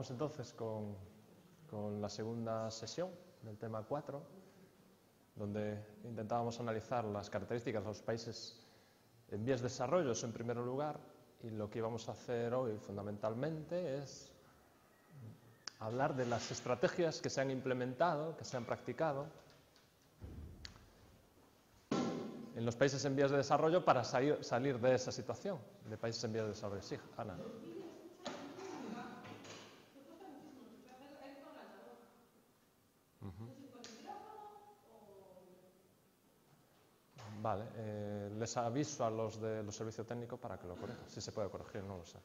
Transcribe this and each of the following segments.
Vamos entonces con la segunda sesión del tema 4, donde intentábamos analizar las características de los países en vías de desarrollo, eso en primer lugar, y lo que íbamos a hacer hoy fundamentalmente es hablar de las estrategias que se han implementado, que se han practicado en los países en vías de desarrollo para salir de esa situación de países en vías de desarrollo. Sí, Ana. Vale, les aviso a los de los servicios técnicos para que lo corrijan. Si se puede corregir, no lo sé.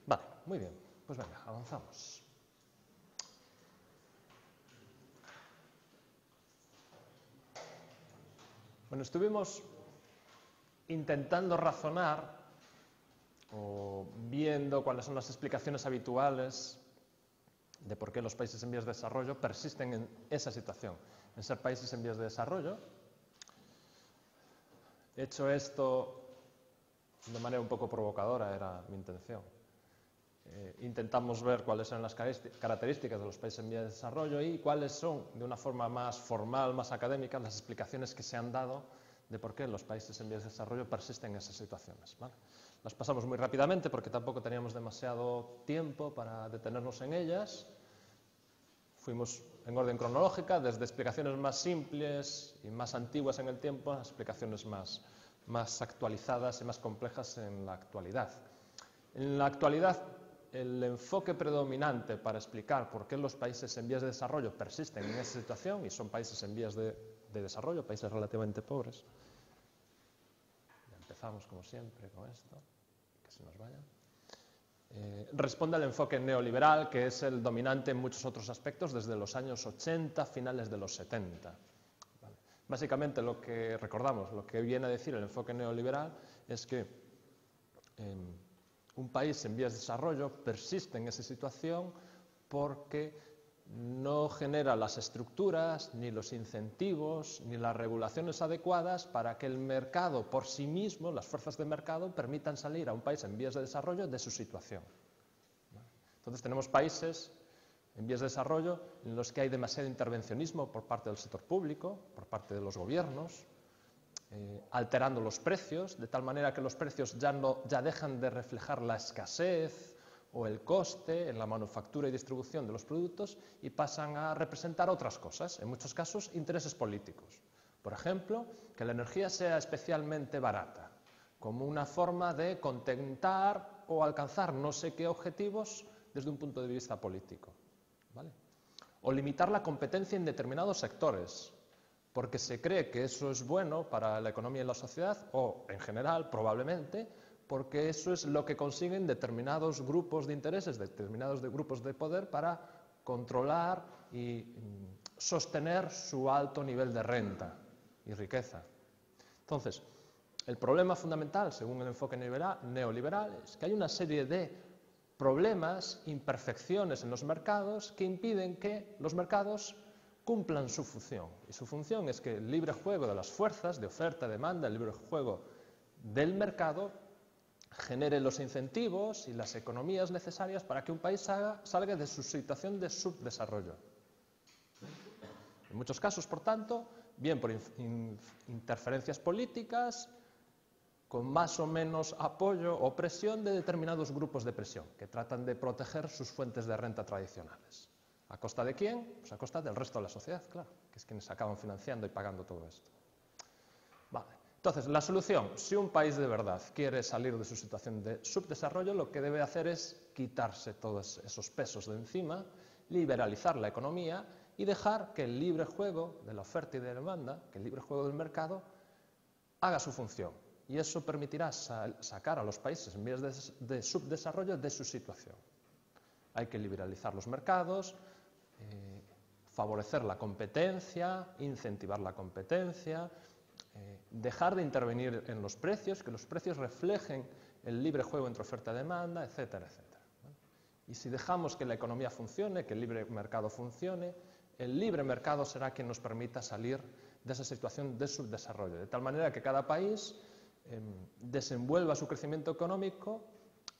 Vale, muy bien. Pues venga, avanzamos. Bueno, estuvimos intentando razonar o viendo cuáles son las explicaciones habituales de por qué los países en vías de desarrollo persisten en esa situación, en ser países en vías de desarrollo. Hecho esto de manera un poco provocadora, era mi intención. Intentamos ver cuáles son las características de los países en vías de desarrollo y cuáles son, de una forma más formal, más académica, las explicaciones que se han dado de por qué los países en vías de desarrollo persisten en esas situaciones, ¿vale? Las pasamos muy rápidamente porque tampoco teníamos demasiado tiempo para detenernos en ellas. Fuimos en orden cronológica, desde explicaciones más simples y más antiguas en el tiempo a explicaciones más actualizadas y más complejas en la actualidad. En la actualidad, el enfoque predominante para explicar por qué los países en vías de desarrollo persisten en esa situación, y son países en vías de desarrollo, países relativamente pobres. Ya empezamos, como siempre, con esto, que se nos vaya. Responde al enfoque neoliberal, que es el dominante en muchos otros aspectos desde los años 80, finales de los 70. ¿Vale? Básicamente lo que recordamos, lo que viene a decir el enfoque neoliberal es que un país en vías de desarrollo persiste en esa situación porque no genera las estructuras, ni los incentivos, ni las regulaciones adecuadas para que el mercado por sí mismo, las fuerzas de mercado, permitan salir a un país en vías de desarrollo de su situación. Entonces tenemos países en vías de desarrollo en los que hay demasiado intervencionismo por parte del sector público, por parte de los gobiernos, alterando los precios, de tal manera que los precios ya dejan de reflejar la escasez o el coste en la manufactura y distribución de los productos y pasan a representar otras cosas, en muchos casos intereses políticos. Por ejemplo, que la energía sea especialmente barata, como una forma de contentar o alcanzar no sé qué objetivos desde un punto de vista político, ¿vale? O limitar la competencia en determinados sectores, porque se cree que eso es bueno para la economía y la sociedad, o en general, probablemente, porque eso es lo que consiguen determinados grupos de intereses, determinados grupos de poder para controlar y sostener su alto nivel de renta y riqueza. Entonces, el problema fundamental, según el enfoque neoliberal, es que hay una serie de problemas, imperfecciones en los mercados que impiden que los mercados cumplan su función. Y su función es que el libre juego de las fuerzas, de oferta, demanda, el libre juego del mercado, genere los incentivos y las economías necesarias para que un país salga de su situación de subdesarrollo. En muchos casos, por tanto, bien por interferencias políticas, con más o menos apoyo o presión de determinados grupos de presión, que tratan de proteger sus fuentes de renta tradicionales. ¿A costa de quién? Pues a costa del resto de la sociedad, claro, que es quienes acaban financiando y pagando todo esto. Vale. Entonces, la solución, si un país de verdad quiere salir de su situación de subdesarrollo, lo que debe hacer es quitarse todos esos pesos de encima, liberalizar la economía y dejar que el libre juego de la oferta y de la demanda, que el libre juego del mercado, haga su función. Y eso permitirá sacar a los países en vías de subdesarrollo de su situación. Hay que liberalizar los mercados, favorecer la competencia, incentivar la competencia, dejar de intervenir en los precios, que los precios reflejen el libre juego entre oferta y demanda, etcétera, etcétera. Y si dejamos que la economía funcione, que el libre mercado funcione, el libre mercado será quien nos permita salir de esa situación de subdesarrollo, de tal manera que cada país desenvuelva su crecimiento económico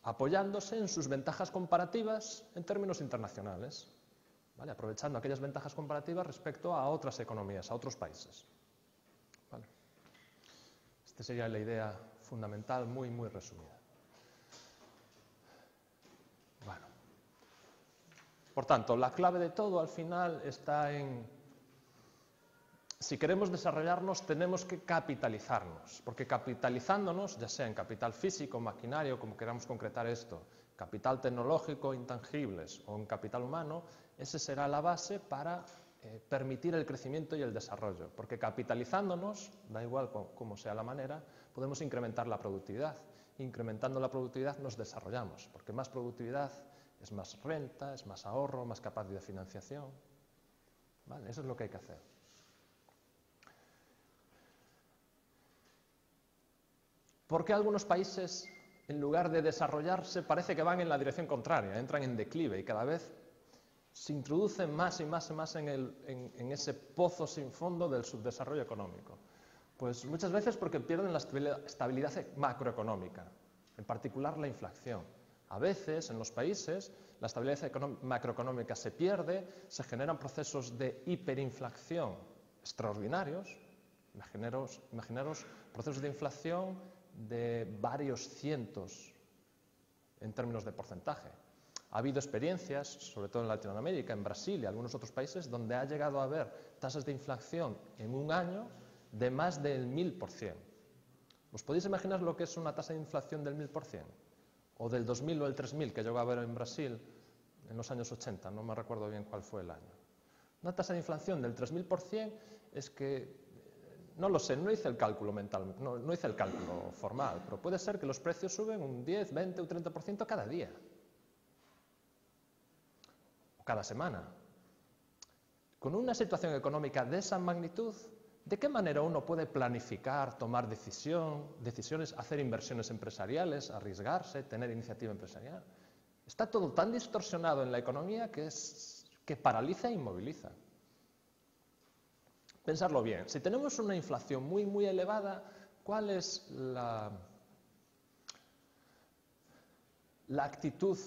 apoyándose en sus ventajas comparativas en términos internacionales, ¿vale? Aprovechando aquellas ventajas comparativas respecto a otras economías, a otros países. ¿Vale? Esta sería la idea fundamental, muy, muy resumida. Bueno. Por tanto, la clave de todo al final está en, si queremos desarrollarnos, tenemos que capitalizarnos, porque capitalizándonos, ya sea en capital físico, maquinario, como queramos concretar esto, capital tecnológico, intangibles, o en capital humano, esa será la base para permitir el crecimiento y el desarrollo, porque capitalizándonos, da igual cómo sea la manera, podemos incrementar la productividad. Incrementando la productividad nos desarrollamos, porque más productividad es más renta, es más ahorro, más capacidad de financiación. ¿Vale? Eso es lo que hay que hacer. ¿Por qué algunos países, en lugar de desarrollarse, parece que van en la dirección contraria, entran en declive y cada vez se introducen más y más y más en ese pozo sin fondo del subdesarrollo económico? Pues muchas veces porque pierden la estabilidad macroeconómica, en particular la inflación. A veces, en los países, la estabilidad macroeconómica se pierde, se generan procesos de hiperinflación extraordinarios. Imaginaros procesos de inflación de varios cientos en términos de porcentaje. Ha habido experiencias, sobre todo en Latinoamérica, en Brasil y algunos otros países, donde ha llegado a haber tasas de inflación en un año de más del 1000%. ¿Os podéis imaginar lo que es una tasa de inflación del 1000%? O del 2000 o el 3000 que llegó a haber en Brasil en los años 80, no me recuerdo bien cuál fue el año. Una tasa de inflación del 3000% es que, no lo sé, no hice el cálculo mental, no hice el cálculo formal, pero puede ser que los precios suben un 10, 20 o 30% cada día. O cada semana. Con una situación económica de esa magnitud, ¿de qué manera uno puede planificar, tomar decisiones, hacer inversiones empresariales, arriesgarse, tener iniciativa empresarial? Está todo tan distorsionado en la economía que paraliza e inmoviliza. Pensarlo bien, si tenemos una inflación muy, muy elevada, ¿cuál es la actitud,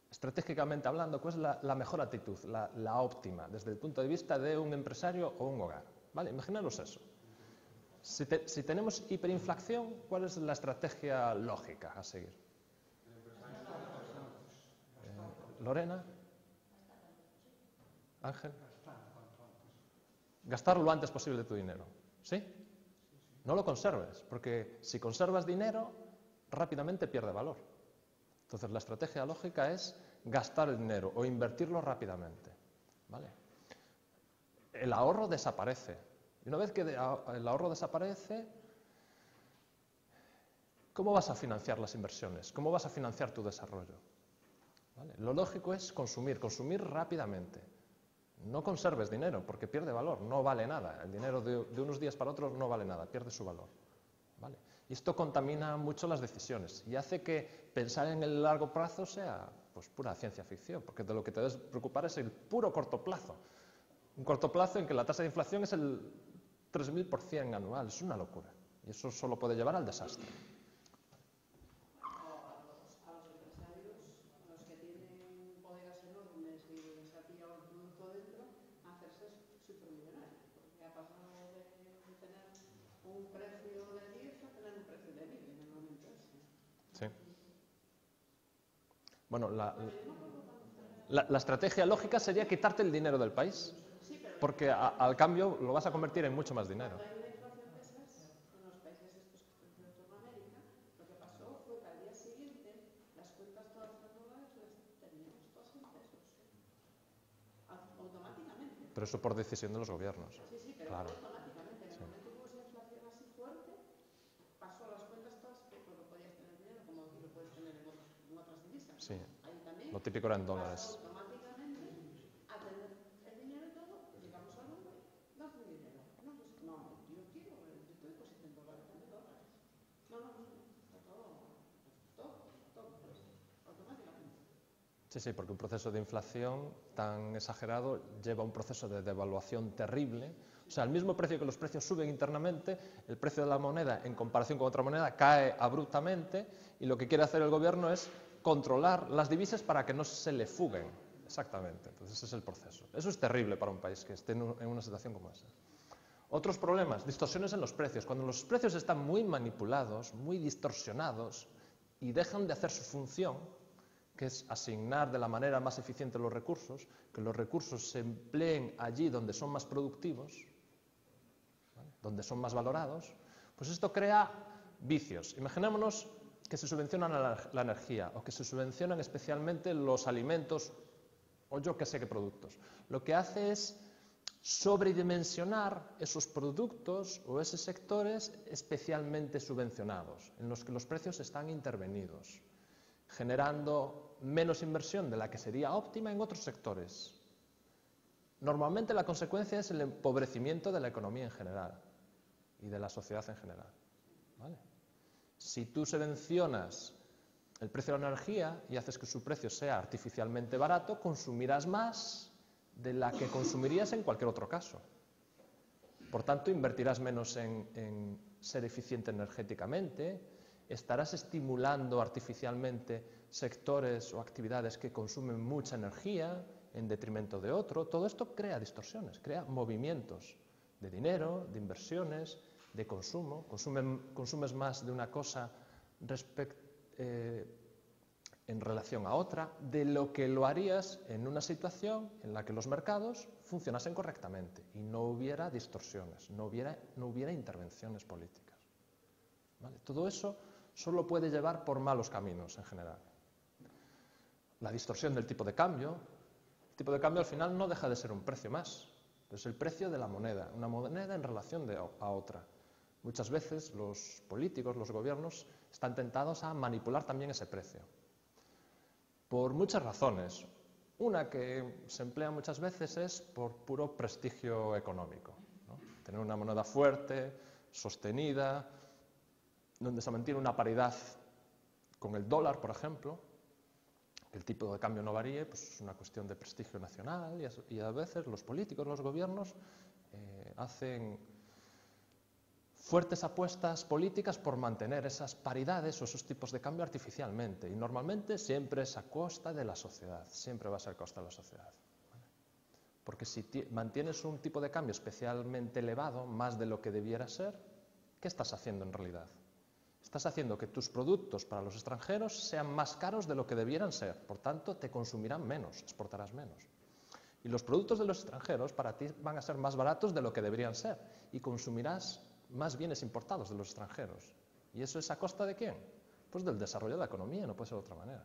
estratégicamente hablando, cuál es la mejor actitud, la óptima, desde el punto de vista de un empresario o un hogar? ¿Vale? Imaginaros eso. Si tenemos hiperinflación, ¿cuál es la estrategia lógica a seguir? ¿Lorena? ¿Ángel? Gastar lo antes posible tu dinero. ¿Sí? No lo conserves, porque si conservas dinero, rápidamente pierde valor. Entonces la estrategia lógica es gastar el dinero o invertirlo rápidamente. ¿Vale? El ahorro desaparece. Y una vez que el ahorro desaparece, ¿cómo vas a financiar las inversiones? ¿Cómo vas a financiar tu desarrollo? ¿Vale? Lo lógico es consumir rápidamente. No conserves dinero porque pierde valor, no vale nada. El dinero de unos días para otros no vale nada, pierde su valor. ¿Vale? Y esto contamina mucho las decisiones y hace que pensar en el largo plazo sea pues pura ciencia ficción, porque de lo que te debes preocupar es el puro corto plazo. Un corto plazo en que la tasa de inflación es el 3000% anual, es una locura. Y eso solo puede llevar al desastre. Sí. Bueno, la estrategia lógica sería quitarte el dinero del país, porque al cambio lo vas a convertir en mucho más dinero. Pero eso por decisión de los gobiernos. Sí, sí, pero claro. Automáticamente. En el momento que hubo esa inflación así fuerte, pasó las cuentas todas, porque podías tener dinero como lo puedes tener en otras divisas. Sí. Ahí también. Lo típico era en dólares. Automáticamente a tener el dinero todo, llegamos al hombre, das mi dinero. No, yo quiero, yo te deposito en dólares, dame dólares. No, está todo, automáticamente. Sí, porque un proceso de inflación tan exagerado lleva a un proceso de devaluación terrible, O sea, al mismo precio que los precios suben internamente, el precio de la moneda en comparación con otra moneda cae abruptamente y lo que quiere hacer el gobierno es controlar las divisas para que no se le fuguen. Exactamente, entonces ese es el proceso. Eso es terrible para un país que esté en una situación como esa. Otros problemas, distorsiones en los precios. Cuando los precios están muy manipulados, muy distorsionados y dejan de hacer su función, que es asignar de la manera más eficiente los recursos, que los recursos se empleen allí donde son más productivos, ¿vale?, donde son más valorados, pues esto crea vicios. Imaginémonos que se subvenciona la energía o que se subvencionan especialmente los alimentos o yo qué sé qué productos. Lo que hace es sobredimensionar esos productos o esos sectores especialmente subvencionados, en los que los precios están intervenidos, generando menos inversión de la que sería óptima en otros sectores. Normalmente la consecuencia es el empobrecimiento de la economía en general y de la sociedad en general, ¿vale? Si tú subvencionas el precio de la energía y haces que su precio sea artificialmente barato, consumirás más de la que consumirías en cualquier otro caso. Por tanto, invertirás menos en ser eficiente energéticamente, estarás estimulando artificialmente sectores o actividades que consumen mucha energía en detrimento de otro. Todo esto crea distorsiones, crea movimientos de dinero, de inversiones, de consumo. Consumes más de una cosa en relación a otra, de lo que lo harías en una situación en la que los mercados funcionasen correctamente y no hubiera distorsiones, no hubiera intervenciones políticas, ¿vale? Todo eso solo puede llevar por malos caminos en general. La distorsión del tipo de cambio. El tipo de cambio al final no deja de ser un precio más, es el precio de la moneda, una moneda en relación a otra. Muchas veces los políticos, los gobiernos, están tentados a manipular también ese precio. Por muchas razones. Una que se emplea muchas veces es por puro prestigio económico, ¿no? Tener una moneda fuerte, sostenida, donde se mantiene una paridad con el dólar, por ejemplo, que el tipo de cambio no varíe, pues es una cuestión de prestigio nacional y a veces los políticos, los gobiernos hacen fuertes apuestas políticas por mantener esas paridades o esos tipos de cambio artificialmente y normalmente siempre es a costa de la sociedad, siempre va a ser a costa de la sociedad, ¿vale? Porque si mantienes un tipo de cambio especialmente elevado, más de lo que debiera ser, ¿qué estás haciendo en realidad? Estás haciendo que tus productos para los extranjeros sean más caros de lo que debieran ser, por tanto te consumirán menos, exportarás menos. Y los productos de los extranjeros para ti van a ser más baratos de lo que deberían ser y consumirás más bienes importados de los extranjeros. ¿Y eso es a costa de quién? Pues del desarrollo de la economía, no puede ser de otra manera.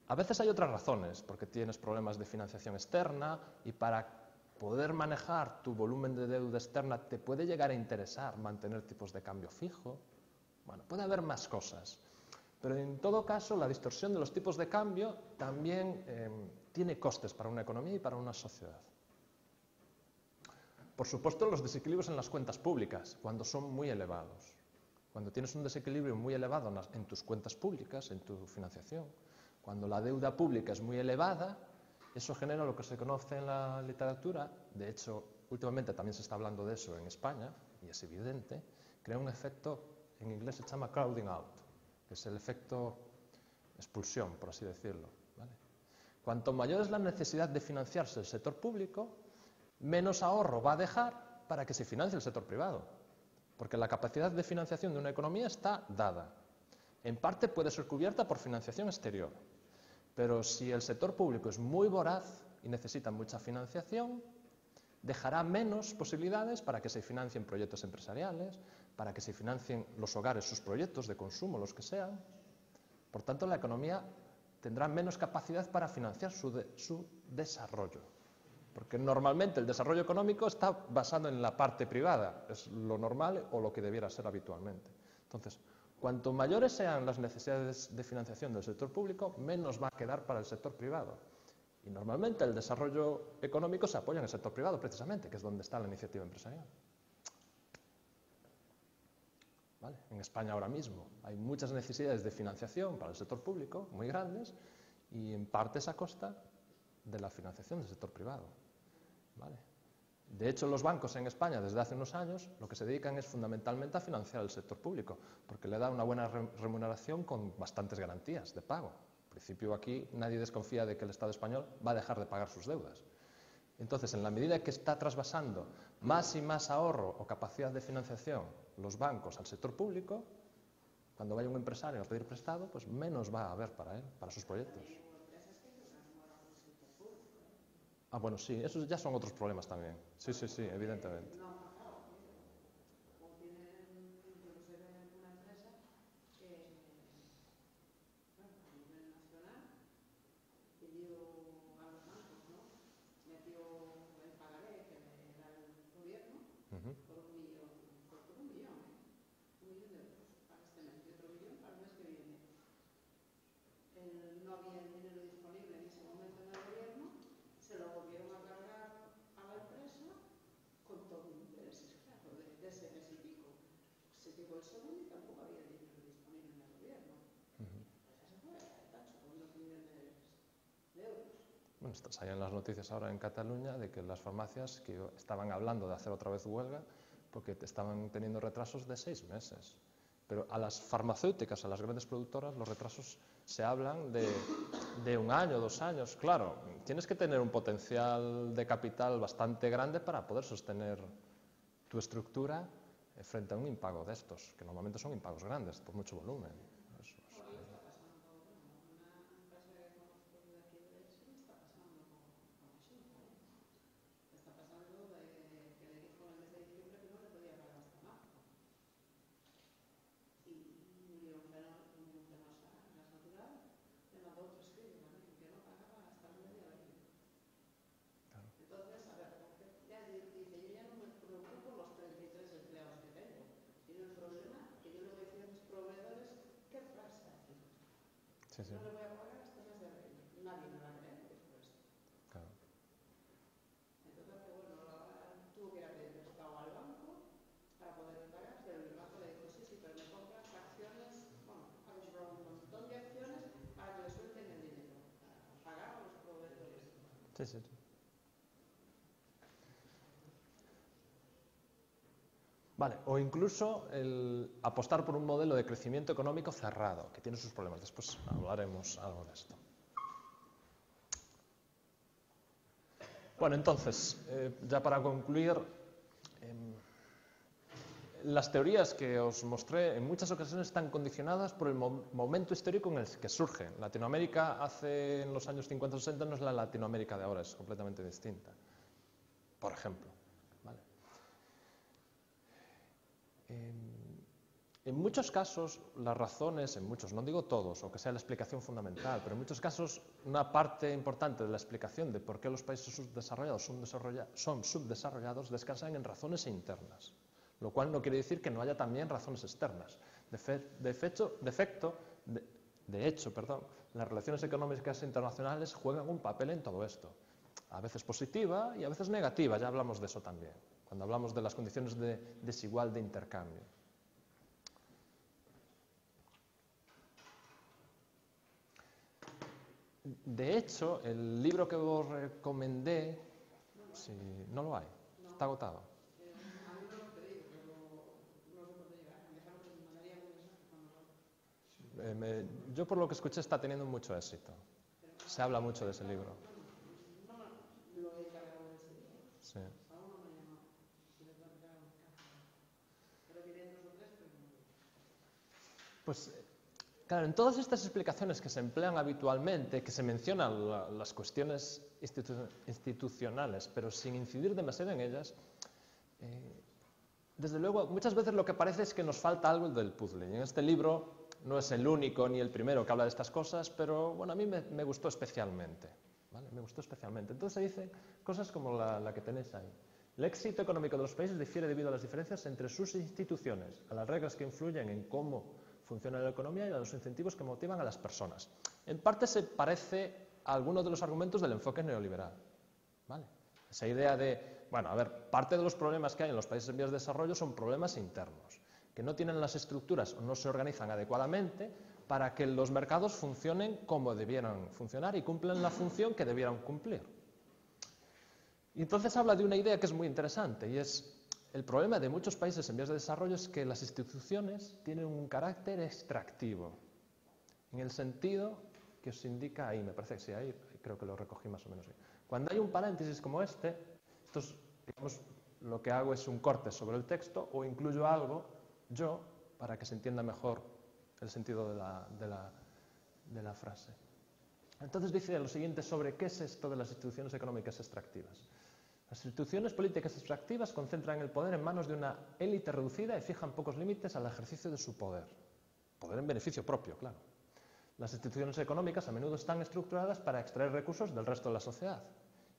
A veces hay otras razones, porque tienes problemas de financiación externa y para poder manejar tu volumen de deuda externa te puede llegar a interesar mantener tipos de cambio fijo. Bueno, puede haber más cosas. Pero en todo caso, la distorsión de los tipos de cambio también tiene costes para una economía y para una sociedad. Por supuesto, los desequilibrios en las cuentas públicas, cuando son muy elevados. Cuando tienes un desequilibrio muy elevado en tus cuentas públicas, en tu financiación, cuando la deuda pública es muy elevada, eso genera lo que se conoce en la literatura, de hecho, últimamente también se está hablando de eso en España, y es evidente, crea un efecto, en inglés se llama crowding out, que es el efecto expulsión, por así decirlo, ¿vale? Cuanto mayor es la necesidad de financiarse el sector público, menos ahorro va a dejar para que se financie el sector privado, porque la capacidad de financiación de una economía está dada. En parte puede ser cubierta por financiación exterior, pero si el sector público es muy voraz y necesita mucha financiación, dejará menos posibilidades para que se financien proyectos empresariales, para que se financien los hogares, sus proyectos de consumo, los que sean. Por tanto, la economía tendrá menos capacidad para financiar su desarrollo. Porque normalmente el desarrollo económico está basado en la parte privada, es lo normal o lo que debiera ser habitualmente. Entonces, cuanto mayores sean las necesidades de financiación del sector público, menos va a quedar para el sector privado. Y normalmente el desarrollo económico se apoya en el sector privado, precisamente, que es donde está la iniciativa empresarial. ¿Vale? En España ahora mismo hay muchas necesidades de financiación para el sector público, muy grandes, y en parte es a costa de la financiación del sector privado, ¿vale? De hecho, los bancos en España, desde hace unos años, lo que se dedican es fundamentalmente a financiar el sector público, porque le da una buena remuneración con bastantes garantías de pago. En principio, aquí nadie desconfía de que el Estado español va a dejar de pagar sus deudas. Entonces, en la medida que está trasvasando más y más ahorro o capacidad de financiación los bancos al sector público, cuando vaya un empresario a pedir prestado, pues menos va a haber para él, para sus proyectos. Ah, bueno, sí, esos ya son otros problemas también. Sí, sí, sí, evidentemente. No había dinero disponible en ese momento en el gobierno, se lo volvieron a cargar a la empresa con todo intereses, claro, de ese mes y pico. Se llegó el segundo y tampoco había dinero disponible en el gobierno. Ese fue el tacho, con 2 millones de euros. Bueno, salían las noticias ahora en Cataluña de que las farmacias que estaban hablando de hacer otra vez huelga porque estaban teniendo retrasos de 6 meses. Pero a las farmacéuticas, a las grandes productoras, los retrasos se hablan de 1 año, 2 años. Claro, tienes que tener un potencial de capital bastante grande para poder sostener tu estructura frente a un impago de estos, que normalmente son impagos grandes, por mucho volumen. Sí, sí. No le voy a pagar hasta el mes de abril. Nadie me va a creer después. Claro. Entonces, bueno, tuvo que ir a pedir prestado al banco para poder pagar, pero el banco le dijo, sí, pero me compras acciones, bueno, ha comprado un montón de acciones para que le suelten el dinero, para pagar a los proveedores. Sí, sí, sí. Vale, o incluso el apostar por un modelo de crecimiento económico cerrado, que tiene sus problemas. Después hablaremos algo de esto. Bueno, entonces, ya para concluir, las teorías que os mostré en muchas ocasiones están condicionadas por el momento histórico en el que surge. Latinoamérica hace en los años 50 o 60 no es la Latinoamérica de ahora, es completamente distinta. Por ejemplo. ¿Vale? En muchos casos, las razones, en muchos, no digo todos, o que sea la explicación fundamental, pero en muchos casos una parte importante de la explicación de por qué los países subdesarrollados son subdesarrollados descansan en razones internas, lo cual no quiere decir que no haya también razones externas. De hecho, las relaciones económicas internacionales juegan un papel en todo esto, a veces positiva y a veces negativa, ya hablamos de eso también, cuando hablamos de las condiciones desigual de intercambio. De hecho, el libro que os recomendé, si no lo hay, está agotado. Yo por lo que escuché está teniendo mucho éxito. Se habla mucho de ese libro. Sí. Pues claro, en todas estas explicaciones que se emplean habitualmente, que se mencionan las cuestiones institucionales, pero sin incidir demasiado en ellas, desde luego, muchas veces lo que parece es que nos falta algo del puzzle. Y en este libro no es el único ni el primero que habla de estas cosas, pero bueno, a mí me gustó especialmente. ¿Vale? Me gustó especialmente. Entonces se dice cosas como la que tenéis ahí. El éxito económico de los países difiere debido a las diferencias entre sus instituciones, a las reglas que influyen en cómo funciona la economía y a los incentivos que motivan a las personas. En parte se parece a algunos de los argumentos del enfoque neoliberal. ¿Vale? Esa idea de, bueno, a ver, parte de los problemas que hay en los países en vías de desarrollo son problemas internos, que no tienen las estructuras o no se organizan adecuadamente para que los mercados funcionen como debieran funcionar y cumplan la función que debieran cumplir. Y entonces habla de una idea que es muy interesante, y es el problema de muchos países en vías de desarrollo es que las instituciones tienen un carácter extractivo, en el sentido que os indica ahí, me parece que sí, ahí creo que lo recogí más o menos ahí. Cuando hay un paréntesis como este, esto es, digamos, lo que hago es un corte sobre el texto o incluyo algo yo para que se entienda mejor el sentido de la frase. Entonces dice lo siguiente sobre qué es esto de las instituciones económicas extractivas. Las instituciones políticas extractivas concentran el poder en manos de una élite reducida y fijan pocos límites al ejercicio de su poder. Poder en beneficio propio, claro. Las instituciones económicas a menudo están estructuradas para extraer recursos del resto de la sociedad.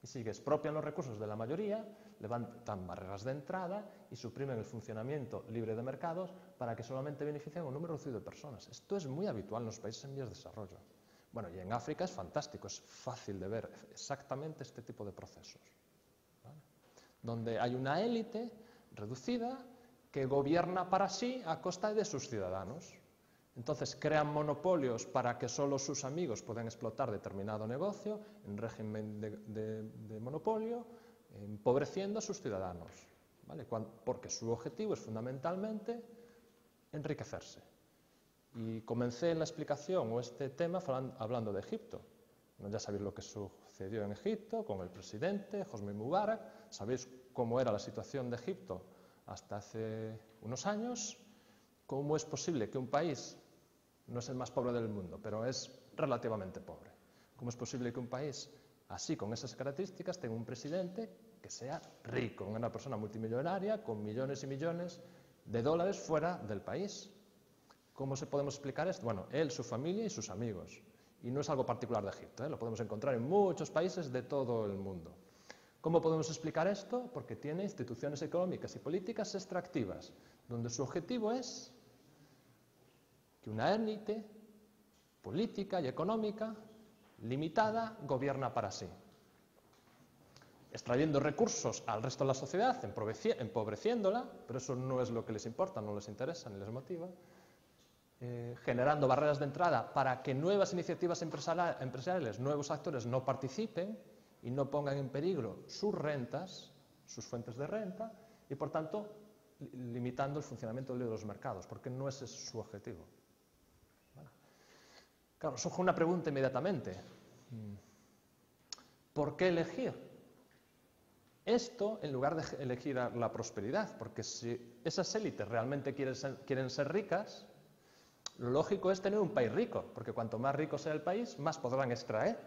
Y si expropian los recursos de la mayoría, levantan barreras de entrada y suprimen el funcionamiento libre de mercados para que solamente beneficien a un número reducido de personas. Esto es muy habitual en los países en vías de desarrollo. Bueno, y en África es fantástico, es fácil de ver exactamente este tipo de procesos, ¿vale? Donde hay una élite reducida que gobierna para sí a costa de sus ciudadanos. Entonces crean monopolios para que solo sus amigos puedan explotar determinado negocio en régimen de monopolio, empobreciendo a sus ciudadanos, ¿vale? Porque su objetivo es fundamentalmente enriquecerse. Y comencé la explicación o este tema hablando de Egipto. Ya sabéis lo que sucedió en Egipto con el presidente Hosni Mubarak, sabéis cómo era la situación de Egipto hasta hace unos años, cómo es posible que un país, no es el más pobre del mundo, pero es relativamente pobre, cómo es posible que un país así, con esas características, tenga un presidente que sea rico, una persona multimillonaria con millones y millones de dólares fuera del país. ¿Cómo se podemos explicar esto? Bueno, él, su familia y sus amigos. Y no es algo particular de Egipto, ¿eh? Lo podemos encontrar en muchos países de todo el mundo. ¿Cómo podemos explicar esto? Porque tiene instituciones económicas y políticas extractivas, donde su objetivo es que una élite política y económica limitada gobierna para sí, extrayendo recursos al resto de la sociedad, empobreciéndola, pero eso no es lo que les importa, no les interesa ni les motiva, generando barreras de entrada para que nuevas iniciativas empresariales, nuevos actores no participen y no pongan en peligro sus rentas, sus fuentes de renta, y por tanto limitando el funcionamiento de los mercados, porque no ese es su objetivo. ¿Vale? Claro, surge una pregunta inmediatamente. ¿Por qué elegir esto en lugar de elegir la prosperidad? Porque si esas élites realmente quieren ser ricas, lo lógico es tener un país rico, porque cuanto más rico sea el país, más podrán extraer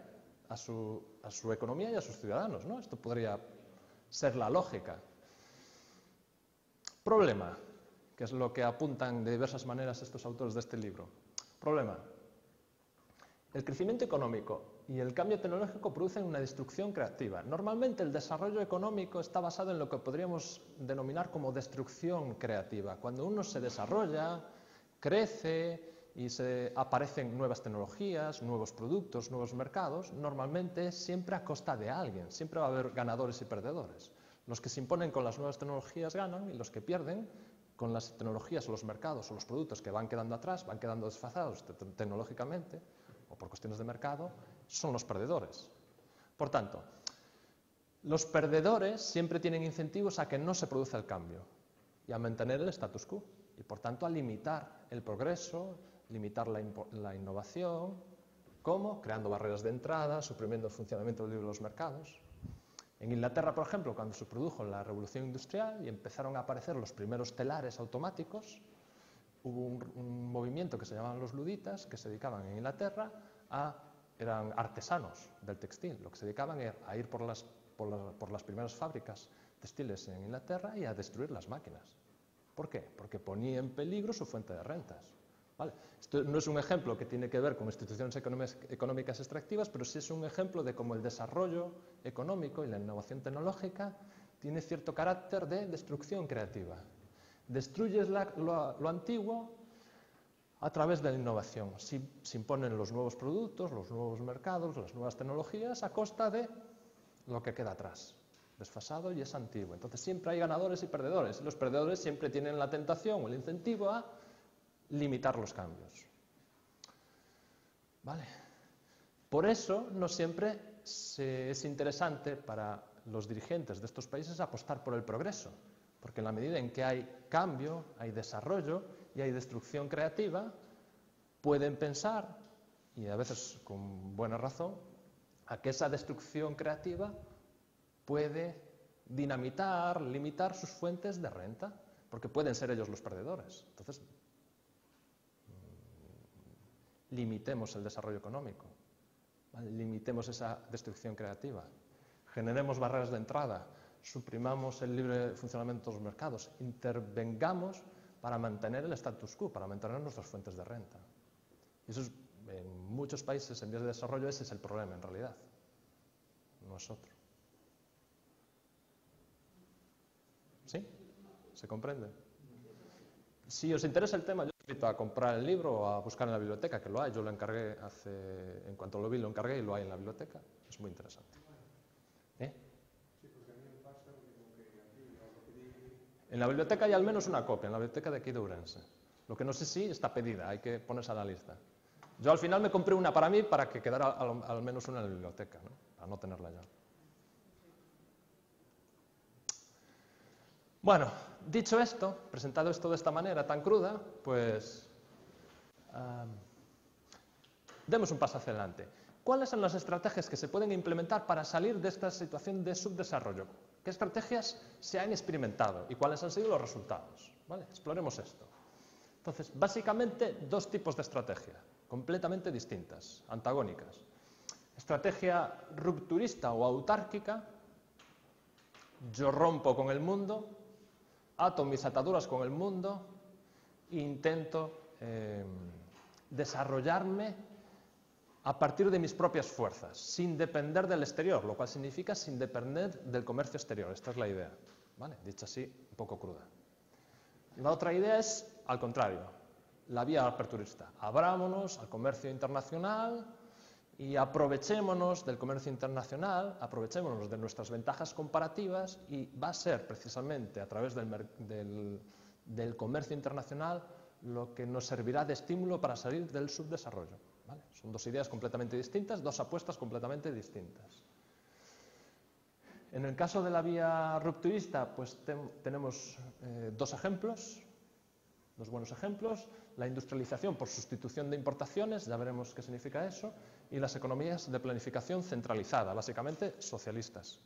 a su economía y a sus ciudadanos, ¿no? Esto podría ser la lógica. Problema, que es lo que apuntan de diversas maneras estos autores de este libro. Problema. El crecimiento económico y el cambio tecnológico producen una destrucción creativa. Normalmente el desarrollo económico está basado en lo que podríamos denominar como destrucción creativa. Cuando uno se desarrolla, crece y aparecen nuevas tecnologías, nuevos productos, nuevos mercados, normalmente siempre a costa de alguien, siempre va a haber ganadores y perdedores. Los que se imponen con las nuevas tecnologías ganan y los que pierden con las tecnologías o los mercados o los productos que van quedando atrás, van quedando desfasados tecnológicamente o por cuestiones de mercado, son los perdedores. Por tanto, los perdedores siempre tienen incentivos a que no se produzca el cambio y a mantener el status quo y por tanto a limitar el progreso, limitar la innovación. ¿Cómo? Creando barreras de entrada, suprimiendo el funcionamiento de los mercados. En Inglaterra, por ejemplo, cuando se produjo la revolución industrial y empezaron a aparecer los primeros telares automáticos, hubo un movimiento que se llamaban los luditas, que se dedicaban en Inglaterra eran artesanos del textil, lo que se dedicaban era a ir por las primeras fábricas textiles en Inglaterra y a destruir las máquinas. ¿Por qué? Porque ponía en peligro su fuente de rentas. ¿Vale? Esto no es un ejemplo que tiene que ver con instituciones económicas extractivas, pero sí es un ejemplo de cómo el desarrollo económico y la innovación tecnológica tiene cierto carácter de destrucción creativa. Destruyes lo antiguo a través de la innovación. Se imponen los nuevos productos, los nuevos mercados, las nuevas tecnologías a costa de lo que queda atrás, desfasado y es antiguo. Entonces siempre hay ganadores y perdedores. Los perdedores siempre tienen la tentación o el incentivo a limitar los cambios. ¿Vale? Por eso no siempre es interesante para los dirigentes de estos países a apostar por el progreso, porque en la medida en que hay cambio, hay desarrollo y hay destrucción creativa, pueden pensar, y a veces con buena razón, a que esa destrucción creativa puede dinamitar, limitar sus fuentes de renta, porque pueden ser ellos los perdedores. Entonces, limitemos el desarrollo económico, ¿vale? Limitemos esa destrucción creativa, generemos barreras de entrada, suprimamos el libre funcionamiento de los mercados, intervengamos para mantener el status quo, para mantener nuestras fuentes de renta. Y eso es, en muchos países en vías de desarrollo ese es el problema en realidad, no es otro. ¿Sí? ¿Se comprende? Si os interesa el tema, yo os invito a comprar el libro o a buscar en la biblioteca, que lo hay. Yo lo encargué en cuanto lo vi, lo encargué y lo hay en la biblioteca. Es muy interesante. Sí, porque a mí me pasa que aquí, en la biblioteca hay al menos una copia, en la biblioteca de aquí de Ourense. Lo que no sé si está pedida, hay que ponerse a la lista. Yo al final me compré una para mí para que quedara al menos una en la biblioteca, ¿no? Para no tenerla ya. Bueno, dicho esto, presentado esto de esta manera tan cruda, pues demos un paso hacia adelante. ¿Cuáles son las estrategias que se pueden implementar para salir de esta situación de subdesarrollo? ¿Qué estrategias se han experimentado y cuáles han sido los resultados? ¿Vale? Exploremos esto. Entonces, básicamente, dos tipos de estrategia, completamente distintas, antagónicas. Estrategia rupturista o autárquica, yo rompo con el mundo, ato mis ataduras con el mundo e intento desarrollarme a partir de mis propias fuerzas, sin depender del exterior, lo cual significa sin depender del comercio exterior. Esta es la idea, ¿vale? Dicha así, un poco cruda. La otra idea es, al contrario, la vía aperturista. Abrámonos al comercio internacional y aprovechémonos del comercio internacional, aprovechémonos de nuestras ventajas comparativas y va a ser precisamente a través del comercio internacional lo que nos servirá de estímulo para salir del subdesarrollo, ¿vale? Son dos ideas completamente distintas, dos apuestas completamente distintas. En el caso de la vía rupturista, pues tenemos dos ejemplos, dos buenos ejemplos: la industrialización por sustitución de importaciones, ya veremos qué significa eso, y las economías de planificación centralizada, básicamente socialistas.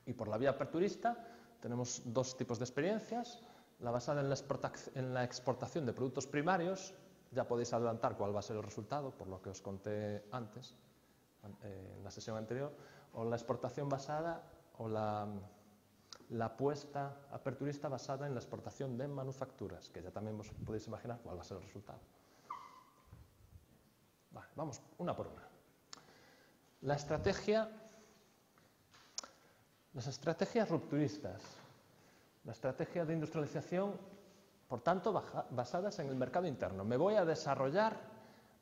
Y por la vía aperturista tenemos dos tipos de experiencias: la basada en la exportación de productos primarios, ya podéis adelantar cuál va a ser el resultado, por lo que os conté antes, en la sesión anterior, o la exportación basada, o la apuesta aperturista basada en la exportación de manufacturas, que ya también vos podéis imaginar cuál va a ser el resultado. Vale, vamos una por una. Las estrategias rupturistas, la estrategia de industrialización, por tanto, basadas en el mercado interno. Me voy a desarrollar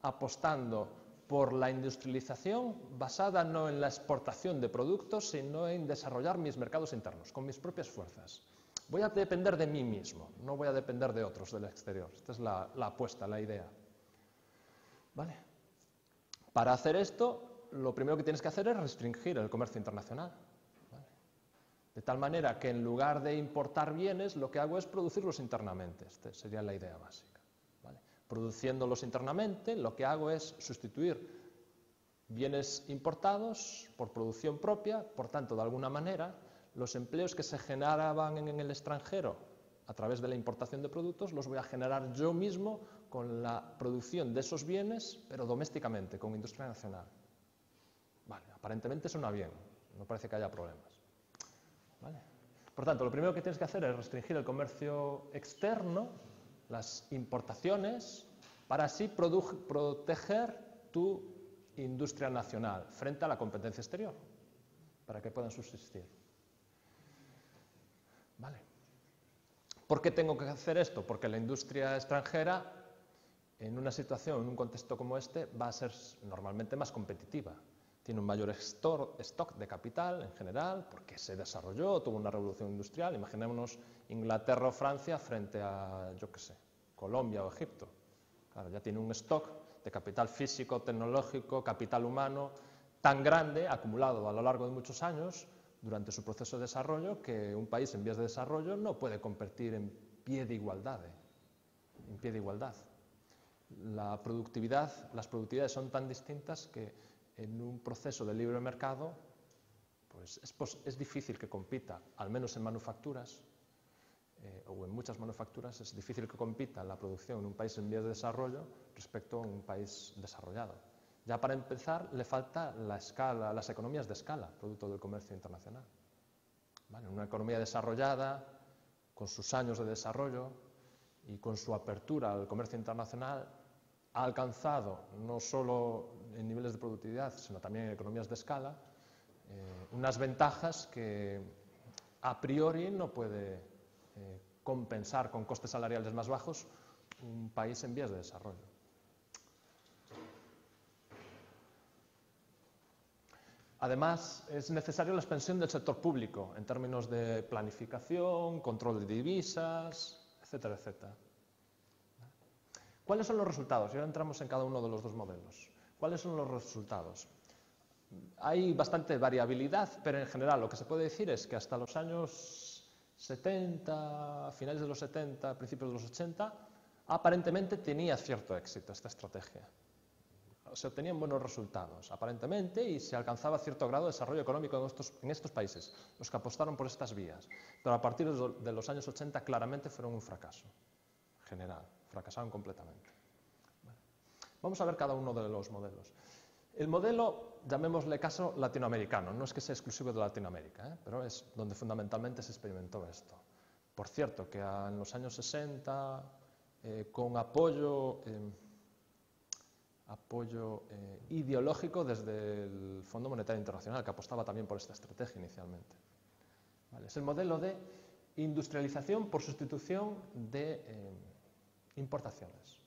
apostando por la industrialización basada no en la exportación de productos, sino en desarrollar mis mercados internos, con mis propias fuerzas. Voy a depender de mí mismo, no voy a depender de otros, del exterior. Esta es la apuesta, la idea. ¿Vale? Para hacer esto, lo primero que tienes que hacer es restringir el comercio internacional. ¿Vale? De tal manera que en lugar de importar bienes, lo que hago es producirlos internamente. Esta sería la idea básica. ¿Vale? Produciéndolos internamente, lo que hago es sustituir bienes importados por producción propia. Por tanto, de alguna manera, los empleos que se generaban en el extranjero a través de la importación de productos los voy a generar yo mismo con la producción de esos bienes, pero domésticamente, con industria nacional. Vale, aparentemente suena bien, no parece que haya problemas. ¿Vale? Por tanto, lo primero que tienes que hacer es restringir el comercio externo, las importaciones, para así proteger tu industria nacional frente a la competencia exterior, para que puedan subsistir. ¿Vale? ¿Por qué tengo que hacer esto? Porque la industria extranjera, en una situación, en un contexto como este, va a ser normalmente más competitiva. Tiene un mayor stock de capital en general, porque se desarrolló, tuvo una revolución industrial. Imaginémonos Inglaterra o Francia frente a, yo qué sé, Colombia o Egipto. Claro, ya tiene un stock de capital físico, tecnológico, capital humano, tan grande, acumulado a lo largo de muchos años, durante su proceso de desarrollo que un país en vías de desarrollo no puede competir en pie de igualdad. Las productividades son tan distintas que en un proceso de libre mercado pues es difícil que compita, al menos en manufacturas, o en muchas manufacturas, es difícil que compita la producción en un país en vías de desarrollo respecto a un país desarrollado. Ya para empezar, le falta la escala, las economías de escala, producto del comercio internacional. ¿Vale? Una economía desarrollada, con sus años de desarrollo y con su apertura al comercio internacional, ha alcanzado, no solo en niveles de productividad, sino también en economías de escala, unas ventajas que a priori no puede compensar con costes salariales más bajos un país en vías de desarrollo. Además, es necesaria la expansión del sector público en términos de planificación, control de divisas, etcétera, etcétera. ¿Cuáles son los resultados? Y ahora entramos en cada uno de los dos modelos. ¿Cuáles son los resultados? Hay bastante variabilidad, pero en general lo que se puede decir es que hasta los años 70, finales de los 70, principios de los 80, aparentemente tenía cierto éxito esta estrategia. Se obtenían buenos resultados, aparentemente, y se alcanzaba cierto grado de desarrollo económico en estos países, los que apostaron por estas vías. Pero a partir de los años 80 claramente fueron un fracaso general, fracasaron completamente. Bueno, vamos a ver cada uno de los modelos. El modelo, llamémosle caso latinoamericano, no es que sea exclusivo de Latinoamérica, pero es donde fundamentalmente se experimentó esto. Por cierto, que en los años 60, con apoyo ideológico desde el Fondo Monetario Internacional, que apostaba también por esta estrategia inicialmente. ¿Vale? Es el modelo de industrialización por sustitución de importaciones.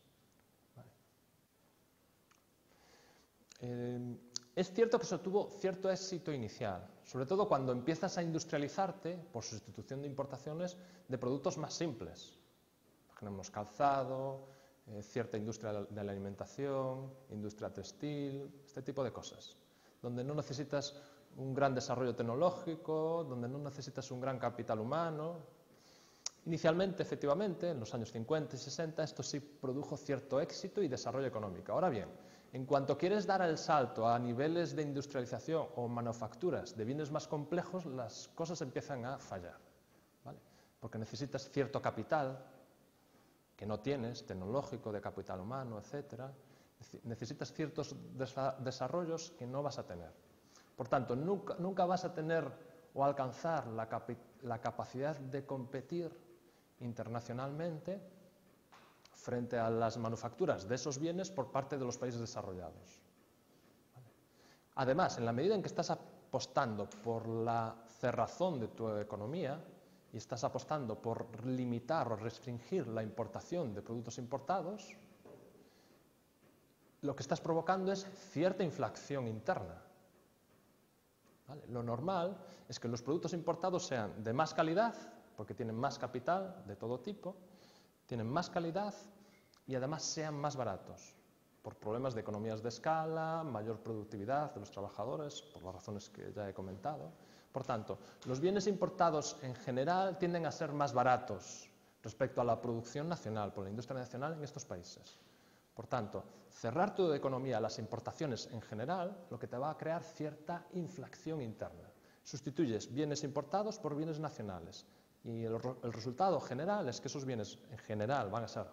Es cierto que eso tuvo cierto éxito inicial, sobre todo cuando empiezas a industrializarte por sustitución de importaciones de productos más simples. Tenemos calzado, cierta industria de la alimentación, industria textil, este tipo de cosas, donde no necesitas un gran desarrollo tecnológico, donde no necesitas un gran capital humano. Inicialmente, efectivamente, en los años 50 y 60, esto sí produjo cierto éxito y desarrollo económico. Ahora bien, en cuanto quieres dar el salto a niveles de industrialización o manufacturas de bienes más complejos, las cosas empiezan a fallar, ¿vale? Porque necesitas cierto capital que no tienes, tecnológico, de capital humano, etcétera. Necesitas ciertos desarrollos que no vas a tener. Por tanto, nunca vas a tener o alcanzar la capacidad de competir internacionalmente frente a las manufacturas de esos bienes por parte de los países desarrollados. Además, en la medida en que estás apostando por la cerrazón de tu economía y estás apostando por limitar o restringir la importación de productos importados, lo que estás provocando es cierta inflación interna. ¿Vale? Lo normal es que los productos importados sean de más calidad, porque tienen más capital de todo tipo, tienen más calidad y además sean más baratos, por problemas de economías de escala, mayor productividad de los trabajadores, por las razones que ya he comentado. Por tanto, los bienes importados en general tienden a ser más baratos respecto a la producción nacional, por la industria nacional en estos países. Por tanto, cerrar tu economía a las importaciones en general, lo que te va a crear cierta inflación interna. Sustituyes bienes importados por bienes nacionales y el resultado general es que esos bienes en general van a ser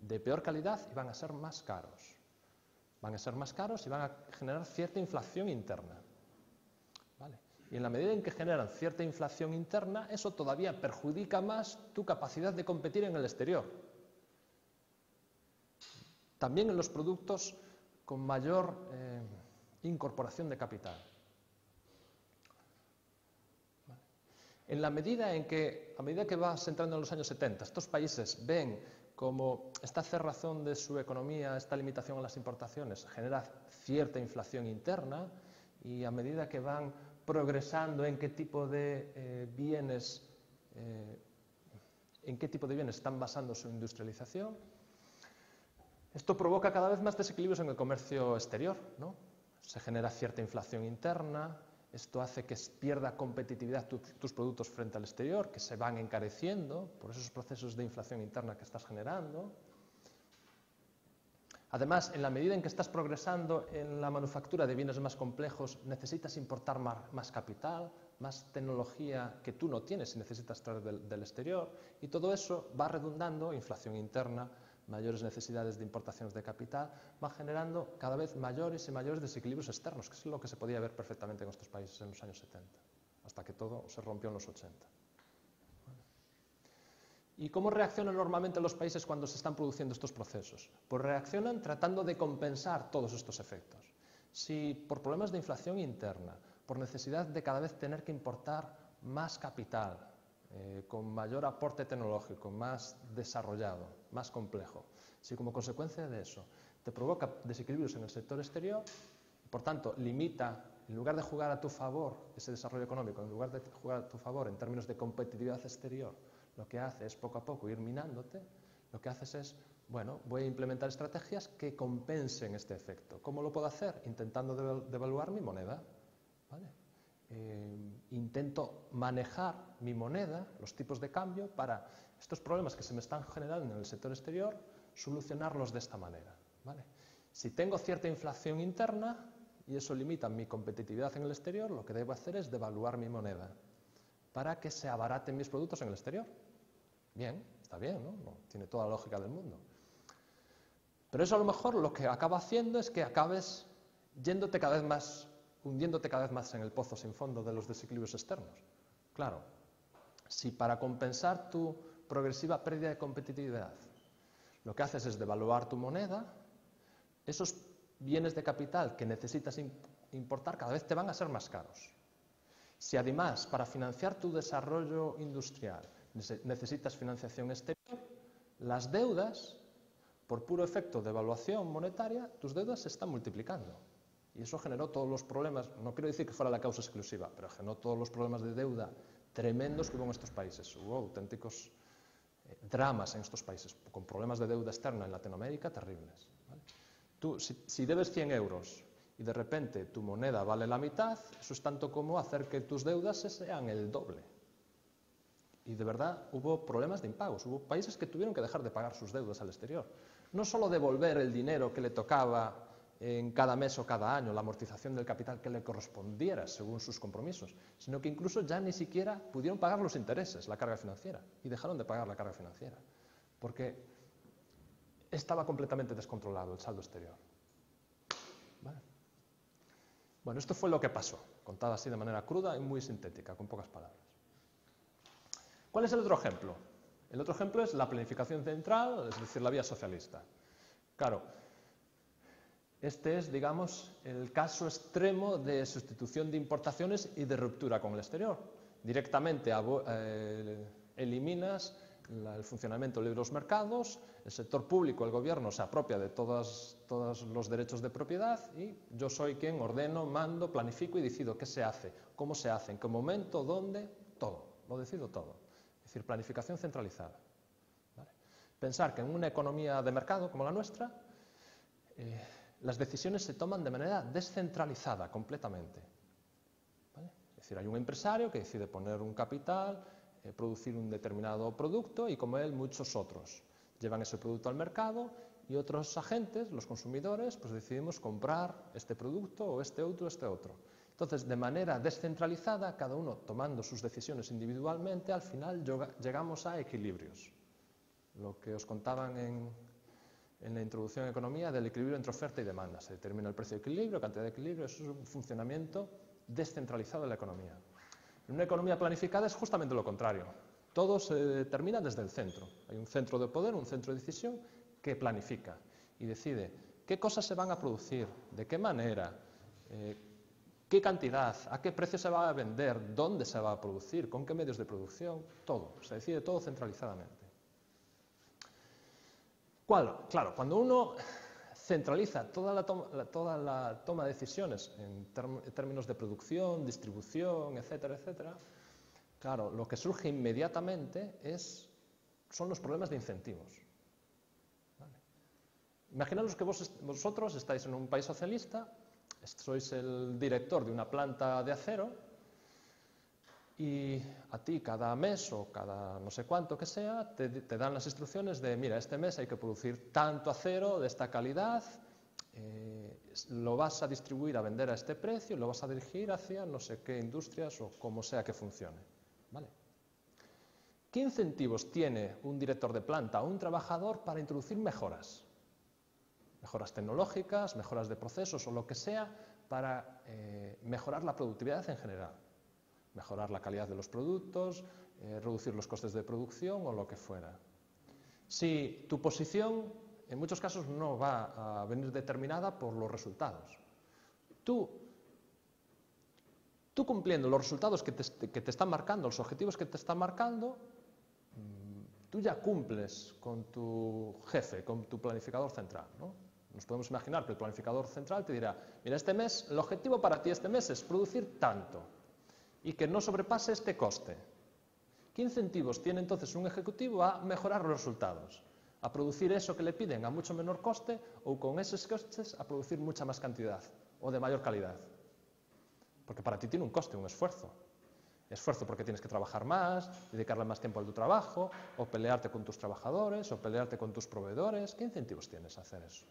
de peor calidad y van a ser más caros. Van a ser más caros y van a generar cierta inflación interna. ¿Vale? Y en la medida en que generan cierta inflación interna, eso todavía perjudica más tu capacidad de competir en el exterior. También en los productos con mayor incorporación de capital. ¿Vale? En la medida en que, a medida que vas entrando en los años 70, estos países ven como esta cerrazón de su economía, esta limitación a las importaciones, genera cierta inflación interna, y a medida que van progresando en qué tipo de bienes están basando su industrialización, esto provoca cada vez más desequilibrios en el comercio exterior, ¿no? Se genera cierta inflación interna, Esto hace que pierda competitividad tus productos frente al exterior, que se van encareciendo por esos procesos de inflación interna que estás generando. Además, en la medida en que estás progresando en la manufactura de bienes más complejos, necesitas importar más capital, más tecnología que tú no tienes y necesitas traer del exterior, y todo eso va redundando, inflación interna, mayores necesidades de importaciones de capital, va generando cada vez mayores y mayores desequilibrios externos, que es lo que se podía ver perfectamente en estos países en los años 70, hasta que todo se rompió en los 80. ¿Y cómo reaccionan normalmente los países cuando se están produciendo estos procesos? Pues reaccionan tratando de compensar todos estos efectos. Si por problemas de inflación interna, por necesidad de cada vez tener que importar más capital, con mayor aporte tecnológico, más desarrollado, más complejo, si como consecuencia de eso te provoca desequilibrios en el sector exterior, por tanto limita, en lugar de jugar a tu favor ese desarrollo económico, en lugar de jugar a tu favor en términos de competitividad exterior, lo que hace es poco a poco ir minándote, lo que haces es, bueno, voy a implementar estrategias que compensen este efecto. ¿Cómo lo puedo hacer? Intentando devaluar mi moneda, ¿vale? Intento manejar mi moneda, los tipos de cambio, para estos problemas que se me están generando en el sector exterior, solucionarlos de esta manera, ¿vale? Si tengo cierta inflación interna y eso limita mi competitividad en el exterior, lo que debo hacer es devaluar mi moneda para que se abaraten mis productos en el exterior. Bien, está bien, ¿no? Tiene toda la lógica del mundo. Pero eso a lo mejor lo que acaba haciendo es que acabes hundiéndote cada vez más en el pozo sin fondo de los desequilibrios externos. Claro, si para compensar tu progresiva pérdida de competitividad lo que haces es devaluar tu moneda, esos bienes de capital que necesitas importar cada vez te van a ser más caros. Si además para financiar tu desarrollo industrial necesitas financiación exterior, las deudas, por puro efecto de evaluación monetaria, tus deudas se están multiplicando. Y eso generó todos los problemas, no quiero decir que fuera la causa exclusiva, pero generó todos los problemas de deuda tremendos que hubo en estos países. Hubo auténticos dramas en estos países, con problemas de deuda externa en Latinoamérica terribles, ¿vale? Tú, si debes 100 euros y de repente tu moneda vale la mitad, eso es tanto como hacer que tus deudas sean el doble. Y de verdad hubo problemas de impagos, hubo países que tuvieron que dejar de pagar sus deudas al exterior. No solo devolver el dinero que le tocaba en cada mes o cada año, la amortización del capital que le correspondiera según sus compromisos, sino que incluso ya ni siquiera pudieron pagar los intereses, la carga financiera, y dejaron de pagar la carga financiera, porque estaba completamente descontrolado el saldo exterior. ¿Vale? Bueno, esto fue lo que pasó, contado así de manera cruda y muy sintética, con pocas palabras. ¿Cuál es el otro ejemplo? El otro ejemplo es la planificación central, es decir, la vía socialista. Claro, este es, digamos, el caso extremo de sustitución de importaciones y de ruptura con el exterior. Directamente eliminas el funcionamiento de los mercados, el sector público, el gobierno, se apropia de todos los derechos de propiedad y yo soy quien ordeno, mando, planifico y decido qué se hace, cómo se hace, en qué momento, dónde, todo, lo decido todo. Es decir, planificación centralizada. ¿Vale? Pensar que en una economía de mercado como la nuestra, las decisiones se toman de manera descentralizada completamente. ¿Vale? Es decir, hay un empresario que decide poner un capital, producir un determinado producto y como él muchos otros llevan ese producto al mercado y otros agentes, los consumidores, pues decidimos comprar este producto o este otro. Entonces, de manera descentralizada, cada uno tomando sus decisiones individualmente, al final llegamos a equilibrios. Lo que os contaban en la introducción a economía del equilibrio entre oferta y demanda. Se determina el precio de equilibrio, cantidad de equilibrio, eso es un funcionamiento descentralizado de la economía. En una economía planificada es justamente lo contrario. Todo se determina desde el centro. Hay un centro de poder, un centro de decisión que planifica y decide qué cosas se van a producir, de qué manera, qué cantidad, a qué precio se va a vender, dónde se va a producir, con qué medios de producción, todo. Se decide todo centralizadamente. Claro, cuando uno centraliza toda la toma de decisiones en términos de producción, distribución, etcétera, claro, lo que surge inmediatamente son los problemas de incentivos. ¿Vale? Imaginaos que vosotros estáis en un país socialista sois el director de una planta de acero y a ti cada mes o cada no sé cuánto que sea te dan las instrucciones de, mira, este mes hay que producir tanto acero de esta calidad, lo vas a distribuir a vender a este precio y lo vas a dirigir hacia no sé qué industrias o como sea que funcione. ¿Vale? ¿Qué incentivos tiene un director de planta o un trabajador para introducir mejoras? Mejoras tecnológicas, mejoras de procesos o lo que sea para mejorar la productividad en general. Mejorar la calidad de los productos, reducir los costes de producción o lo que fuera. Si tu posición en muchos casos no va a venir determinada por los resultados. Tú cumpliendo los resultados que te están marcando, los objetivos que te están marcando, tú ya cumples con tu jefe, con tu planificador central, ¿no? Nos podemos imaginar que el planificador central te dirá, mira, este mes, el objetivo para ti este mes es producir tanto y que no sobrepase este coste. ¿Qué incentivos tiene entonces un ejecutivo a mejorar los resultados? A producir eso que le piden a mucho menor coste o con esos costes a producir mucha más cantidad o de mayor calidad. Porque para ti tiene un coste, un esfuerzo. Esfuerzo porque tienes que trabajar más, dedicarle más tiempo a tu trabajo, o pelearte con tus trabajadores, o pelearte con tus proveedores. ¿Qué incentivos tienes a hacer eso?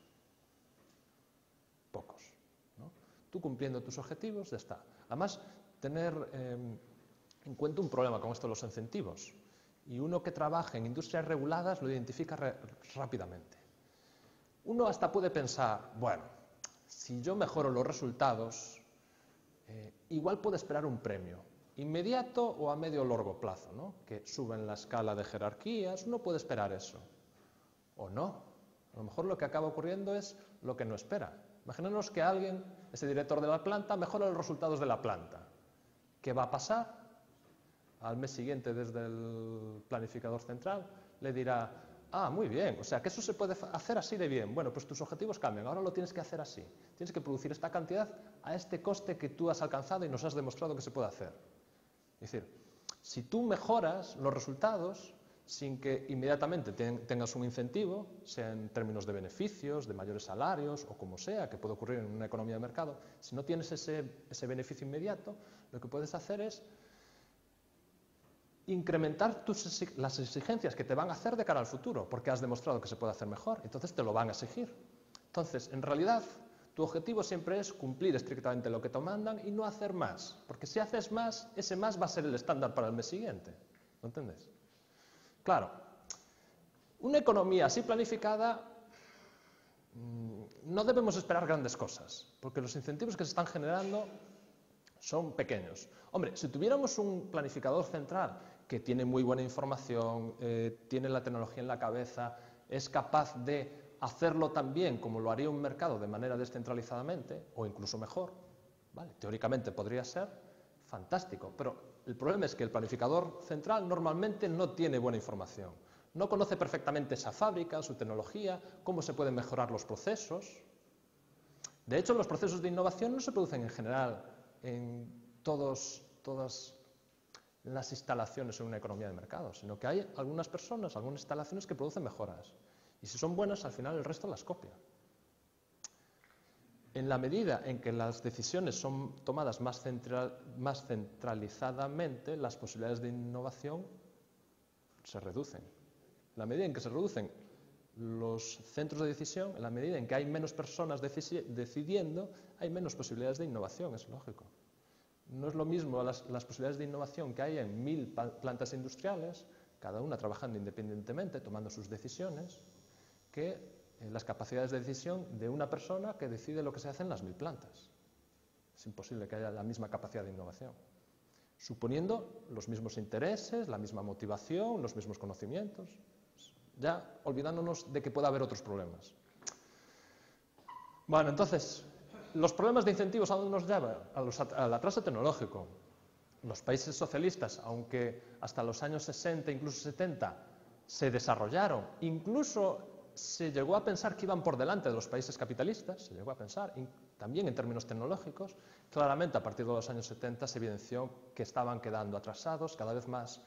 Pocos, ¿no? Tú cumpliendo tus objetivos, ya está. Además, tener en cuenta un problema con esto de los incentivos. Y uno que trabaja en industrias reguladas lo identifica rápidamente. Uno hasta puede pensar, bueno, si yo mejoro los resultados, igual puedo esperar un premio, inmediato o a medio o largo plazo, ¿no? Que suben la escala de jerarquías, uno puede esperar eso. O no. A lo mejor lo que acaba ocurriendo es lo que no espera. Imaginémonos que alguien, ese director de la planta, mejora los resultados de la planta. ¿Qué va a pasar? Al mes siguiente, desde el planificador central, le dirá, ah, muy bien, o sea, que eso se puede hacer así de bien. Bueno, pues tus objetivos cambian, ahora lo tienes que hacer así. Tienes que producir esta cantidad a este coste que tú has alcanzado y nos has demostrado que se puede hacer. Es decir, si tú mejoras los resultados sin que inmediatamente tengas un incentivo, sea en términos de beneficios, de mayores salarios o como sea, que puede ocurrir en una economía de mercado, si no tienes ese beneficio inmediato, lo que puedes hacer es incrementar las exigencias que te van a hacer de cara al futuro, porque has demostrado que se puede hacer mejor, entonces te lo van a exigir. Entonces, en realidad, tu objetivo siempre es cumplir estrictamente lo que te mandan y no hacer más, porque si haces más, ese más va a ser el estándar para el mes siguiente. ¿Lo entiendes? Claro, una economía así planificada, no debemos esperar grandes cosas, porque los incentivos que se están generando son pequeños. Hombre, si tuviéramos un planificador central que tiene muy buena información, tiene la tecnología en la cabeza, es capaz de hacerlo tan bien como lo haría un mercado de manera descentralizadamente, o incluso mejor, ¿vale? Teóricamente podría ser fantástico, pero el problema es que el planificador central normalmente no tiene buena información. No conoce perfectamente esa fábrica, su tecnología, cómo se pueden mejorar los procesos. De hecho, los procesos de innovación no se producen en general en todas las instalaciones en una economía de mercado, sino que hay algunas personas, algunas instalaciones que producen mejoras. Y si son buenas, al final el resto las copia. En la medida en que las decisiones son tomadas más centralizadamente, las posibilidades de innovación se reducen. En la medida en que se reducen los centros de decisión, en la medida en que hay menos personas decidiendo, hay menos posibilidades de innovación, es lógico. No es lo mismo las posibilidades de innovación que hay en 1000 plantas industriales, cada una trabajando independientemente, tomando sus decisiones, que las capacidades de decisión de una persona que decide lo que se hace en las 1000 plantas. Es imposible que haya la misma capacidad de innovación, suponiendo los mismos intereses, la misma motivación, los mismos conocimientos, ya olvidándonos de que pueda haber otros problemas. Bueno, entonces, los problemas de incentivos, ¿a dónde nos llevan? Al atraso tecnológico. Los países socialistas, aunque hasta los años 60, incluso 70, se desarrollaron, incluso se llegó a pensar que iban por delante de los países capitalistas, se llegó a pensar, también en términos tecnológicos, claramente a partir de los años 70 se evidenció que estaban quedando atrasados cada vez más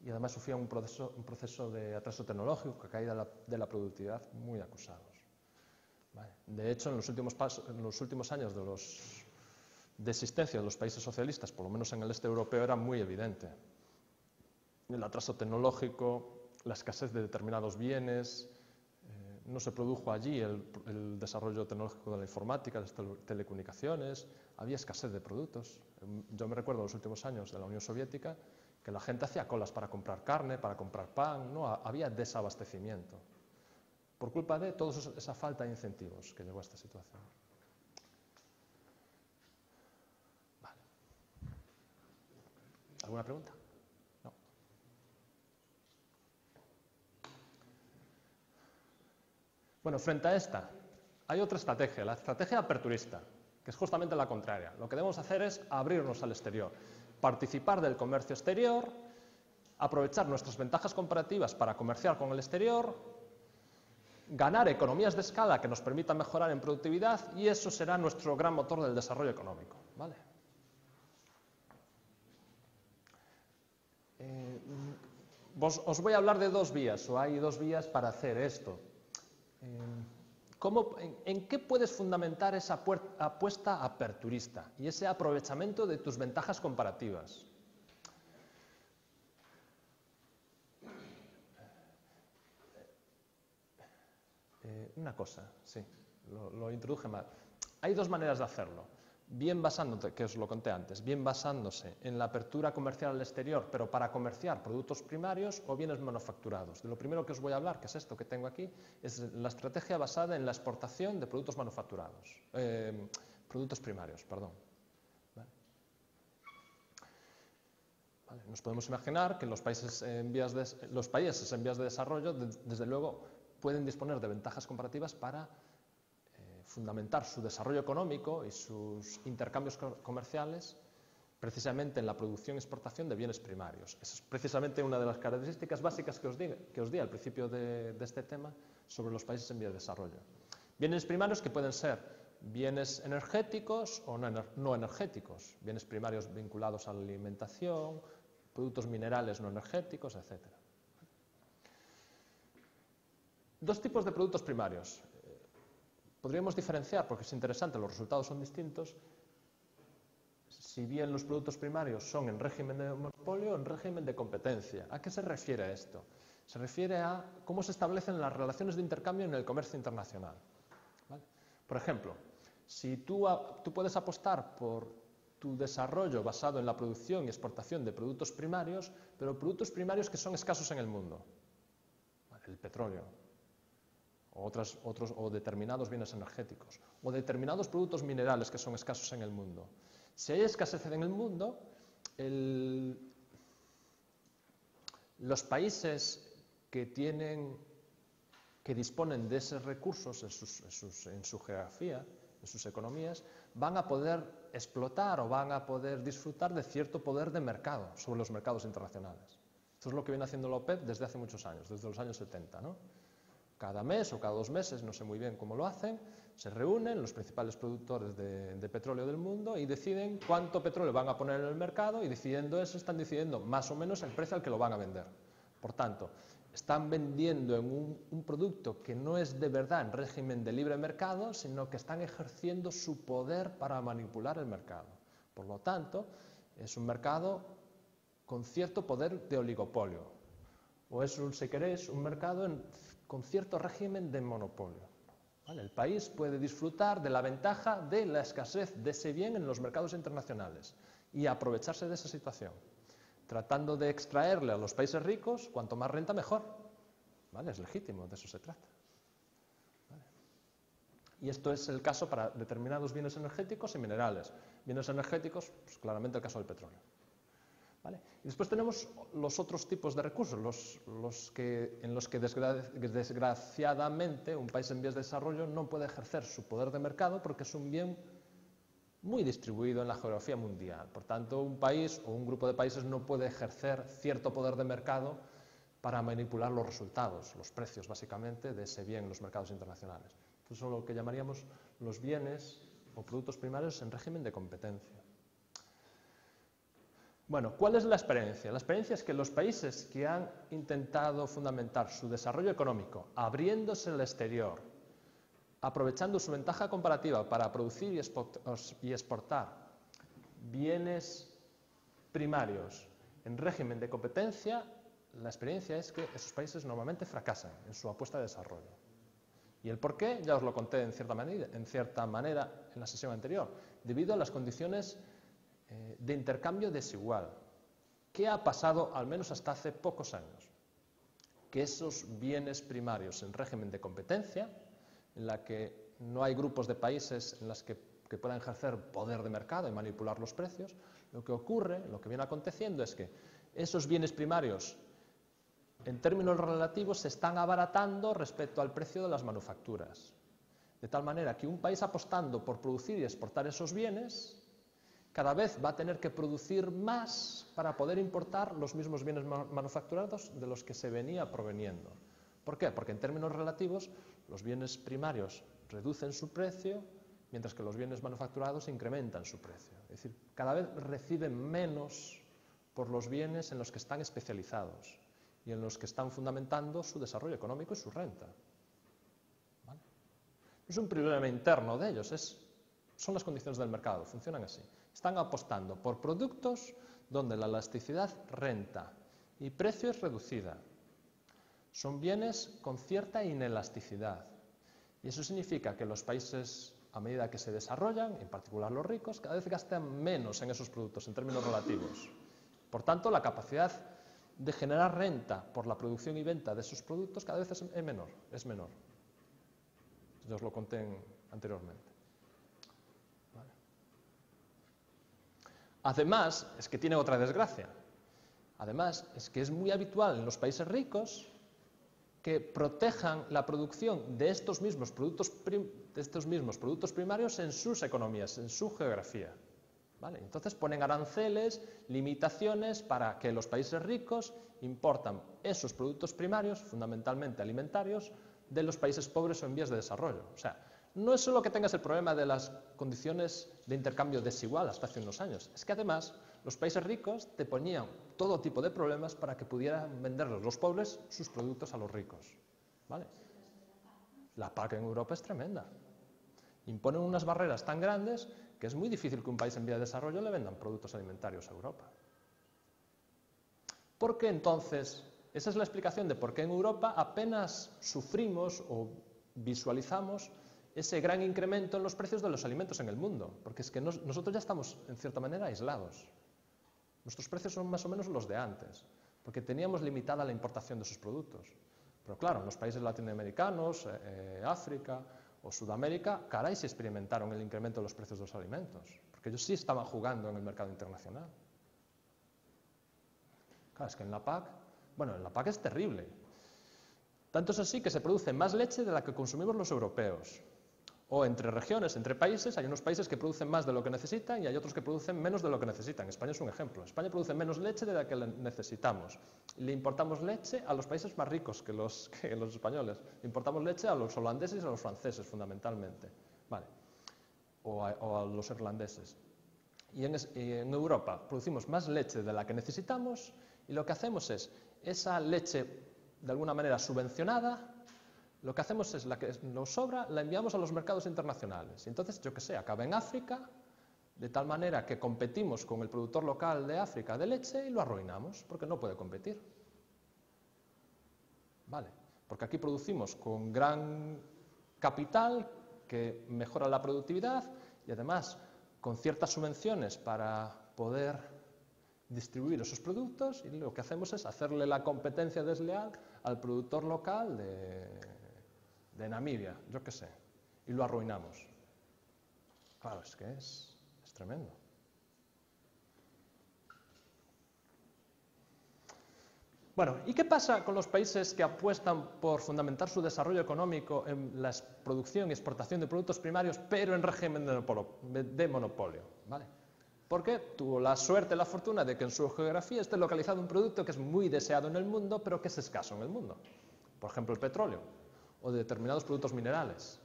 y además sufrían un proceso de atraso tecnológico, caída de la productividad muy acusados. ¿Vale? De hecho, en los últimos años de existencia de los países socialistas, por lo menos en el este europeo, era muy evidente. El atraso tecnológico, la escasez de determinados bienes, no se produjo allí el desarrollo tecnológico de la informática, las telecomunicaciones, había escasez de productos. Yo me recuerdo los últimos años de la Unión Soviética que la gente hacía colas para comprar carne, para comprar pan, no había desabastecimiento, por culpa de toda esa falta de incentivos que llevó a esta situación. Vale. ¿Alguna pregunta? No. Bueno, frente a esta, hay otra estrategia, la estrategia aperturista, que es justamente la contraria. Lo que debemos hacer es abrirnos al exterior, participar del comercio exterior, aprovechar nuestras ventajas comparativas para comerciar con el exterior, ganar economías de escala que nos permitan mejorar en productividad, y eso será nuestro gran motor del desarrollo económico. ¿Vale? Os voy a hablar de dos vías, o hay dos vías para hacer esto. ¿En qué puedes fundamentar esa apuesta aperturista y ese aprovechamiento de tus ventajas comparativas? Una cosa, sí, lo introduje mal. Hay dos maneras de hacerlo. Bien basándote, que os lo conté antes, bien basándose en la apertura comercial al exterior, pero para comerciar productos primarios o bienes manufacturados. De lo primero que os voy a hablar, que es esto que tengo aquí, es la estrategia basada en la exportación de productos manufacturados, productos primarios, perdón. ¿Vale? Nos podemos imaginar que los países en vías de desarrollo, desde luego, pueden disponer de ventajas comparativas para fundamentar su desarrollo económico y sus intercambios comerciales precisamente en la producción y exportación de bienes primarios. Esa es precisamente una de las características básicas que os di al principio de este tema sobre los países en vías de desarrollo. Bienes primarios que pueden ser bienes energéticos o no energéticos, bienes primarios vinculados a la alimentación, productos minerales no energéticos, etc. Dos tipos de productos primarios. Podríamos diferenciar, porque es interesante, los resultados son distintos, si bien los productos primarios son en régimen de monopolio o en régimen de competencia. ¿A qué se refiere esto? Se refiere a cómo se establecen las relaciones de intercambio en el comercio internacional. ¿Vale? Por ejemplo, si tú puedes apostar por tu desarrollo basado en la producción y exportación de productos primarios, pero productos primarios que son escasos en el mundo. ¿Vale? El petróleo. O determinados bienes energéticos, o determinados productos minerales que son escasos en el mundo. Si hay escasez en el mundo, los países que disponen de esos recursos en su geografía, en sus economías, van a poder explotar o van a poder disfrutar de cierto poder de mercado sobre los mercados internacionales. Esto es lo que viene haciendo la OPEP desde hace muchos años, desde los años 70, ¿no? Cada mes o cada 2 meses, no sé muy bien cómo lo hacen, se reúnen los principales productores de petróleo del mundo y deciden cuánto petróleo van a poner en el mercado, y decidiendo eso están decidiendo más o menos el precio al que lo van a vender. Por tanto, están vendiendo en un producto que no es de verdad en régimen de libre mercado, sino que están ejerciendo su poder para manipular el mercado. Por lo tanto, es un mercado con cierto poder de oligopolio, o es, si queréis, un mercado con cierto régimen de monopolio. ¿Vale? El país puede disfrutar de la ventaja de la escasez de ese bien en los mercados internacionales y aprovecharse de esa situación, tratando de extraerle a los países ricos cuanto más renta mejor. ¿Vale? Es legítimo, de eso se trata. ¿Vale? Y esto es el caso para determinados bienes energéticos y minerales. Bienes energéticos, pues claramente el caso del petróleo. ¿Vale? Y después tenemos los otros tipos de recursos, en los que desgraciadamente un país en vías de desarrollo no puede ejercer su poder de mercado porque es un bien muy distribuido en la geografía mundial. Por tanto, un país o un grupo de países no puede ejercer cierto poder de mercado para manipular los resultados, los precios básicamente de ese bien en los mercados internacionales. Estos son lo que llamaríamos los bienes o productos primarios en régimen de competencia. Bueno, ¿cuál es la experiencia? La experiencia es que los países que han intentado fundamentar su desarrollo económico abriéndose al exterior, aprovechando su ventaja comparativa para producir y exportar bienes primarios en régimen de competencia, la experiencia es que esos países normalmente fracasan en su apuesta de desarrollo. Y el por qué ya os lo conté en cierta manera en la sesión anterior, debido a las condiciones de intercambio desigual. ¿Qué ha pasado, al menos hasta hace pocos años? Que esos bienes primarios en régimen de competencia, en la que no hay grupos de países en los que puedan ejercer poder de mercado y manipular los precios, lo que ocurre, lo que viene aconteciendo es que esos bienes primarios en términos relativos se están abaratando respecto al precio de las manufacturas. De tal manera que un país apostando por producir y exportar esos bienes, cada vez va a tener que producir más para poder importar los mismos bienes manufacturados de los que se venía proveniendo. ¿Por qué? Porque en términos relativos los bienes primarios reducen su precio, mientras que los bienes manufacturados incrementan su precio. Es decir, cada vez reciben menos por los bienes en los que están especializados y en los que están fundamentando su desarrollo económico y su renta. ¿Vale? No es un problema interno de ellos, son las condiciones del mercado, funcionan así. Están apostando por productos donde la elasticidad renta y precio es reducida. Son bienes con cierta inelasticidad. Y eso significa que los países, a medida que se desarrollan, en particular los ricos, cada vez gastan menos en esos productos en términos relativos. Por tanto, la capacidad de generar renta por la producción y venta de esos productos cada vez es menor. Ya os lo conté anteriormente. ¿Vale? Además, es que tiene otra desgracia. Además, es que es muy habitual en los países ricos que protejan la producción de estos mismos productos primarios en sus economías, en su geografía. ¿Vale? Entonces ponen aranceles, limitaciones para que los países ricos importan esos productos primarios, fundamentalmente alimentarios, de los países pobres o en vías de desarrollo. O sea, no es solo que tengas el problema de las condiciones de intercambio desigual hasta hace unos años, es que además los países ricos te ponían todo tipo de problemas para que pudieran venderlos los pobres sus productos a los ricos. ¿Vale? La PAC en Europa es tremenda. Imponen unas barreras tan grandes que es muy difícil que un país en vía de desarrollo le vendan productos alimentarios a Europa. ¿Por qué entonces? Esa es la explicación de por qué en Europa apenas sufrimos o visualizamos ese gran incremento en los precios de los alimentos en el mundo, porque es que nosotros ya estamos en cierta manera aislados. Nuestros precios son más o menos los de antes, porque teníamos limitada la importación de esos productos. Pero claro, en los países latinoamericanos, África o Sudamérica, caray, se experimentaron el incremento de los precios de los alimentos, porque ellos sí estaban jugando en el mercado internacional. Claro, es que en la PAC es terrible. Tanto es así que se produce más leche de la que consumimos los europeos. O entre regiones, entre países, hay unos países que producen más de lo que necesitan y hay otros que producen menos de lo que necesitan. España es un ejemplo. España produce menos leche de la que necesitamos. Le importamos leche a los países más ricos que los españoles. Le importamos leche a los holandeses y a los franceses, fundamentalmente. ¿Vale? O a los irlandeses. Y en Europa producimos más leche de la que necesitamos y lo que hacemos es, esa leche de alguna manera subvencionada, lo que hacemos es, la que nos sobra, la enviamos a los mercados internacionales. Y entonces, yo qué sé, acaba en África, de tal manera que competimos con el productor local de África de leche y lo arruinamos, porque no puede competir. ¿Vale? Porque aquí producimos con gran capital que mejora la productividad y además con ciertas subvenciones para poder distribuir esos productos, y lo que hacemos es hacerle la competencia desleal al productor local de Namibia, yo qué sé, y lo arruinamos. Claro, es que es tremendo. Bueno, ¿y qué pasa con los países que apuestan por fundamentar su desarrollo económico en la producción y exportación de productos primarios, pero en régimen de monopolio? ¿Vale? Porque tuvo la suerte, la fortuna de que en su geografía esté localizado un producto que es muy deseado en el mundo, pero que es escaso en el mundo. Por ejemplo, el petróleo o de determinados productos minerales,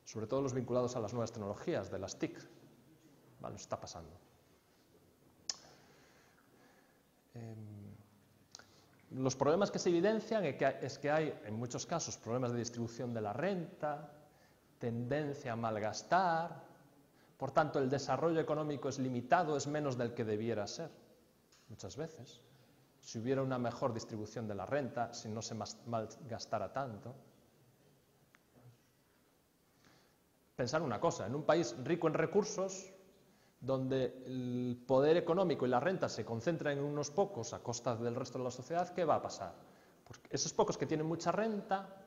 sobre todo los vinculados a las nuevas tecnologías, de las TIC. ¿Vale? Nos está pasando. Los problemas que se evidencian es que hay, en muchos casos, problemas de distribución de la renta, tendencia a malgastar, por tanto el desarrollo económico es limitado, es menos del que debiera ser, muchas veces. Si hubiera una mejor distribución de la renta, si no se malgastara tanto. Pensar una cosa, en un país rico en recursos, donde el poder económico y la renta se concentran en unos pocos a costa del resto de la sociedad, ¿qué va a pasar? Porque esos pocos que tienen mucha renta,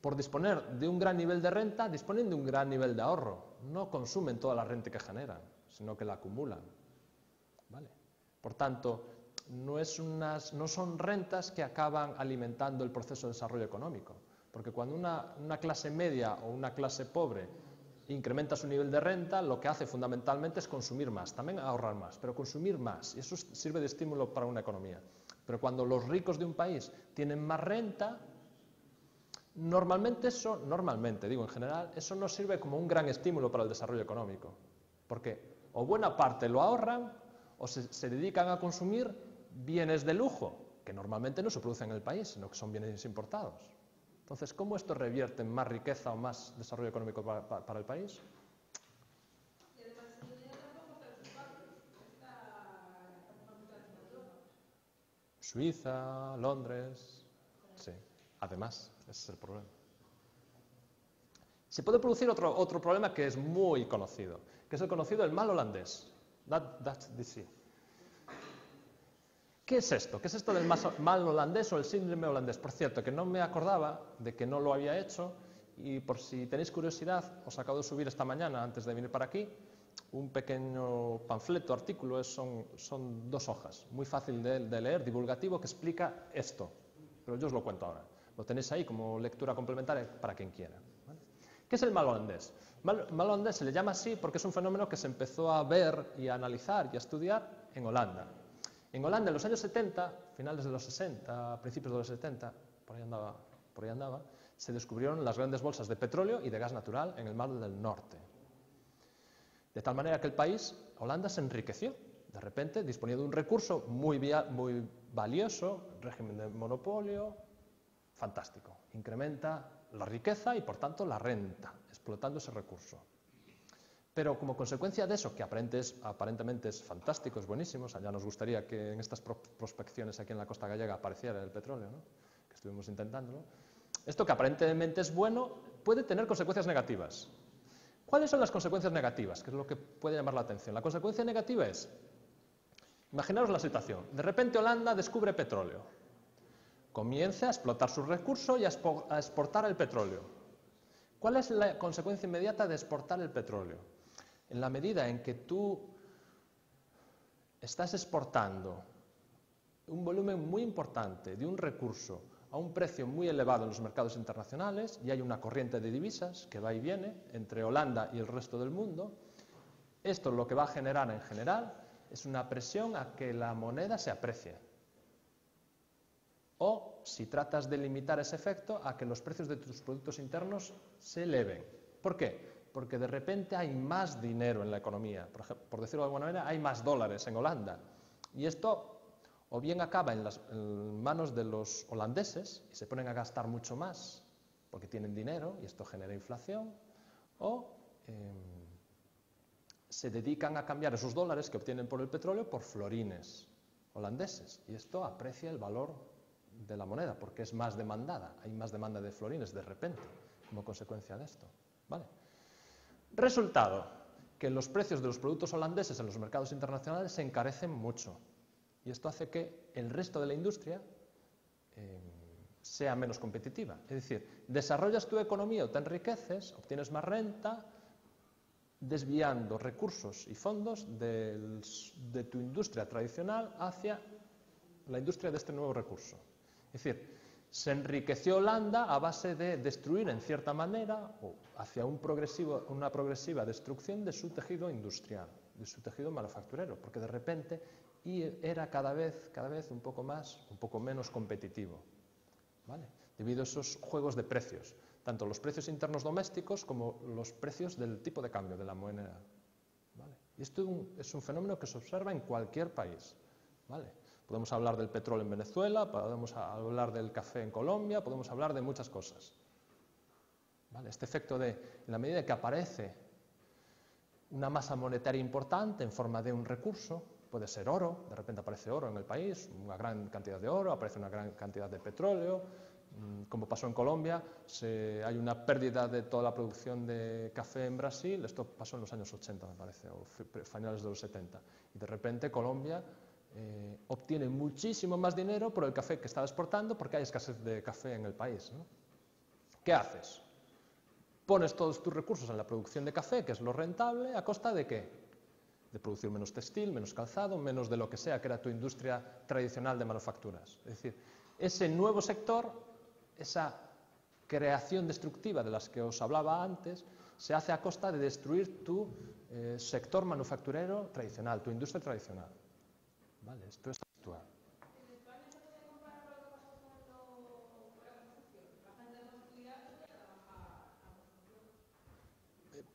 por disponer de un gran nivel de renta, disponen de un gran nivel de ahorro. No consumen toda la renta que generan, sino que la acumulan. ¿Vale? Por tanto, no son rentas que acaban alimentando el proceso de desarrollo económico. Porque cuando una clase media o una clase pobre incrementa su nivel de renta, lo que hace fundamentalmente es consumir más, también ahorrar más, pero consumir más, y eso sirve de estímulo para una economía. Pero cuando los ricos de un país tienen más renta, normalmente, digo en general, eso no sirve como un gran estímulo para el desarrollo económico, porque o buena parte lo ahorran o se dedican a consumir bienes de lujo, que normalmente no se producen en el país, sino que son bienes importados. Entonces, ¿cómo esto revierte en más riqueza o más desarrollo económico para el país? Y además, tampoco está en sus barrios. Suiza, Londres, sí, además, ese es el problema. Se puede producir otro problema que es muy conocido, que es el conocido el mal holandés. That's the sea. ¿Qué es esto? ¿Qué es esto del mal holandés o el síndrome holandés? Por cierto, que no me acordaba de que no lo había hecho y por si tenéis curiosidad, os acabo de subir esta mañana, antes de venir para aquí, un pequeño panfleto, artículo, son 2 hojas, muy fácil de leer, divulgativo, que explica esto. Pero yo os lo cuento ahora. Lo tenéis ahí como lectura complementaria para quien quiera. ¿Vale? ¿Qué es el mal holandés? Mal holandés se le llama así porque es un fenómeno que se empezó a ver y a analizar y a estudiar en Holanda. En Holanda, en los años 70, finales de los 60, principios de los 70, por ahí andaba, se descubrieron las grandes bolsas de petróleo y de gas natural en el Mar del Norte. De tal manera que el país, Holanda, se enriqueció. De repente disponía de un recurso muy valioso, régimen de monopolio, fantástico. Incrementa la riqueza y, por tanto, la renta, explotando ese recurso. Pero como consecuencia de eso, que aparentemente es fantástico, es buenísimo, o sea, ya nos gustaría que en estas prospecciones aquí en la costa gallega apareciera el petróleo, ¿no? Que estuvimos intentándolo, esto que aparentemente es bueno puede tener consecuencias negativas. ¿Cuáles son las consecuencias negativas? Que es lo que puede llamar la atención. La consecuencia negativa es, imaginaos la situación, de repente Holanda descubre petróleo, comienza a explotar sus recursos y a exportar el petróleo. ¿Cuál es la consecuencia inmediata de exportar el petróleo? En la medida en que tú estás exportando un volumen muy importante de un recurso a un precio muy elevado en los mercados internacionales y hay una corriente de divisas que va y viene entre Holanda y el resto del mundo, esto lo que va a generar en general es una presión a que la moneda se aprecie. O, si tratas de limitar ese efecto, a que los precios de tus productos internos se eleven. ¿Por qué? Porque de repente hay más dinero en la economía. Por decirlo de alguna manera, hay más dólares en Holanda. Y esto o bien acaba en manos de los holandeses y se ponen a gastar mucho más porque tienen dinero y esto genera inflación, o se dedican a cambiar esos dólares que obtienen por el petróleo por florines holandeses. Y esto aprecia el valor de la moneda porque es más demandada. Hay más demanda de florines de repente como consecuencia de esto. ¿Vale? Resultado, que los precios de los productos holandeses en los mercados internacionales se encarecen mucho. Y esto hace que el resto de la industria sea menos competitiva. Es decir, desarrollas tu economía o te enriqueces, obtienes más renta, desviando recursos y fondos de tu industria tradicional hacia la industria de este nuevo recurso. Es decir, se enriqueció Holanda a base de destruir en cierta manera o hacia una progresiva destrucción de su tejido industrial, de su tejido manufacturero, porque de repente era cada vez un poco menos competitivo, ¿vale? Debido a esos juegos de precios, tanto los precios internos domésticos como los precios del tipo de cambio de la moneda, ¿vale? Y esto es un fenómeno que se observa en cualquier país, ¿vale? Podemos hablar del petróleo en Venezuela, podemos hablar del café en Colombia, podemos hablar de muchas cosas. ¿Vale? Este efecto de, en la medida que aparece una masa monetaria importante en forma de un recurso, puede ser oro, de repente aparece oro en el país, una gran cantidad de oro, aparece una gran cantidad de petróleo, como pasó en Colombia, hay una pérdida de toda la producción de café en Brasil, esto pasó en los años 80, me parece, o finales de los 70, y de repente Colombia obtiene muchísimo más dinero por el café que estaba exportando porque hay escasez de café en el país, ¿no? ¿Qué haces? Pones todos tus recursos en la producción de café, que es lo rentable, ¿a costa de qué? De producir menos textil, menos calzado, menos de lo que sea que era tu industria tradicional de manufacturas. Es decir, ese nuevo sector, esa creación destructiva de las que os hablaba antes, se hace a costa de destruir tu sector manufacturero tradicional, tu industria tradicional. ¿Vale? Esto es actual. ¿En España se puede comparar con lo que pasó con la construcción? La gente de construcción podía trabajar a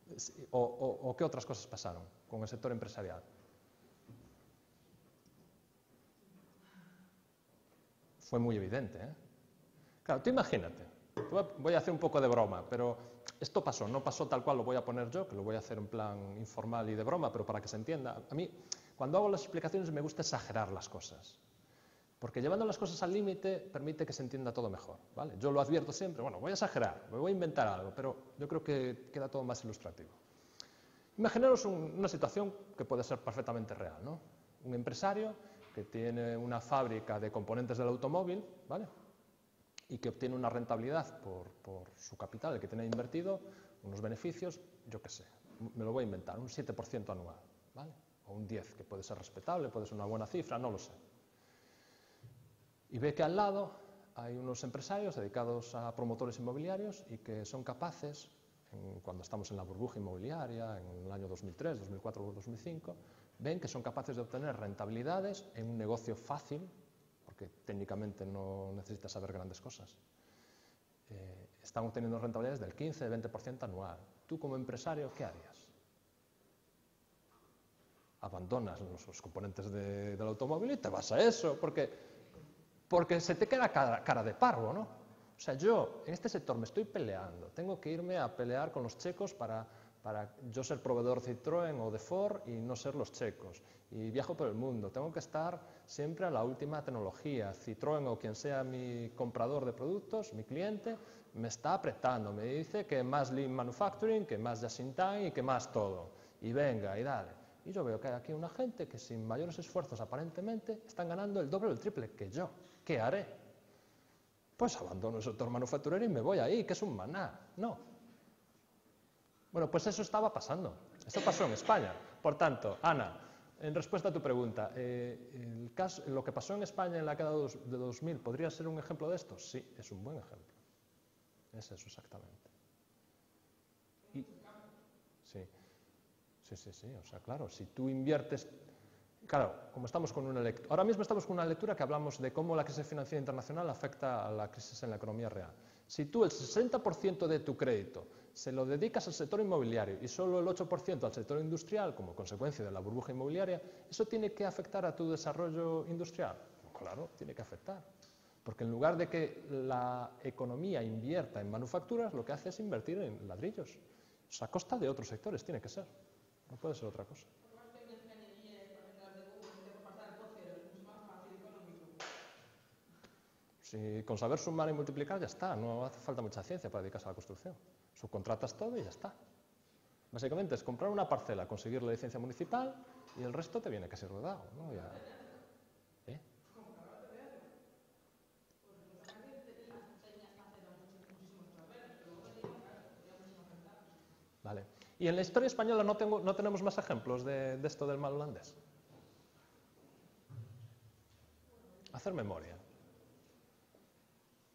construcción. ¿O qué otras cosas pasaron con el sector empresarial? Fue muy evidente, ¿eh? Claro, tú imagínate, voy a hacer un poco de broma, pero esto pasó, no pasó tal cual lo voy a poner yo, que lo voy a hacer en plan informal y de broma, pero para que se entienda. A mí, cuando hago las explicaciones, me gusta exagerar las cosas, porque llevando las cosas al límite permite que se entienda todo mejor, ¿vale? Yo lo advierto siempre, bueno, voy a exagerar, me voy a inventar algo, pero yo creo que queda todo más ilustrativo. Imaginaros una situación que puede ser perfectamente real, ¿no? Un empresario que tiene una fábrica de componentes del automóvil, ¿vale? Y que obtiene una rentabilidad por su capital, el que tiene invertido, unos beneficios, yo qué sé, me lo voy a inventar, un 7% anual, ¿vale? O un 10%, que puede ser respetable, puede ser una buena cifra, no lo sé. Y ve que al lado hay unos empresarios dedicados a promotores inmobiliarios y que son capaces, cuando estamos en la burbuja inmobiliaria, en el año 2003, 2004 o 2005, ven que son capaces de obtener rentabilidades en un negocio fácil, porque técnicamente no necesitas saber grandes cosas. Están obteniendo rentabilidades del 15-20% anual. Tú como empresario, ¿qué harías? Abandonas los componentes del automóvil y te vas a eso, porque se te queda cara de parvo, ¿no? O sea, yo en este sector me estoy peleando, tengo que irme a pelear con los checos para yo ser proveedor de Citroën o de Ford y no ser los checos. Y viajo por el mundo, tengo que estar siempre a la última tecnología. Citroën o quien sea mi comprador de productos, mi cliente, me está apretando, me dice que más Lean Manufacturing, que más Just in Time y que más todo. Y venga, y dale. Y yo veo que hay aquí una gente que sin mayores esfuerzos aparentemente están ganando el doble o el triple que yo. ¿Qué haré? Pues abandono el sector manufacturero y me voy ahí, que es un maná. No. Bueno, pues eso estaba pasando. Esto pasó en España. Por tanto, Ana, en respuesta a tu pregunta, lo que pasó en España en la década de 2000, ¿podría ser un ejemplo de esto? Sí, es un buen ejemplo. Es eso exactamente. Sí. O sea, claro, si tú inviertes... Claro, como estamos con una lectura... Ahora mismo estamos con una lectura que hablamos de cómo la crisis financiera internacional afecta a la crisis en la economía real. Si tú el 60% de tu crédito se lo dedicas al sector inmobiliario y solo el 8% al sector industrial como consecuencia de la burbuja inmobiliaria, ¿eso tiene que afectar a tu desarrollo industrial? Claro, tiene que afectar. Porque en lugar de que la economía invierta en manufacturas, lo que hace es invertir en ladrillos. O sea, a costa de otros sectores, tiene que ser. No puede ser otra cosa. Si con saber sumar y multiplicar ya está, no hace falta mucha ciencia para dedicarse a la construcción. Subcontratas todo y ya está. Básicamente es comprar una parcela, conseguir la licencia municipal y el resto te viene casi rodado, ¿no? Ya. ¿Eh? Vale. Y en la historia española no tenemos más ejemplos de esto del mal holandés. Hacer memoria.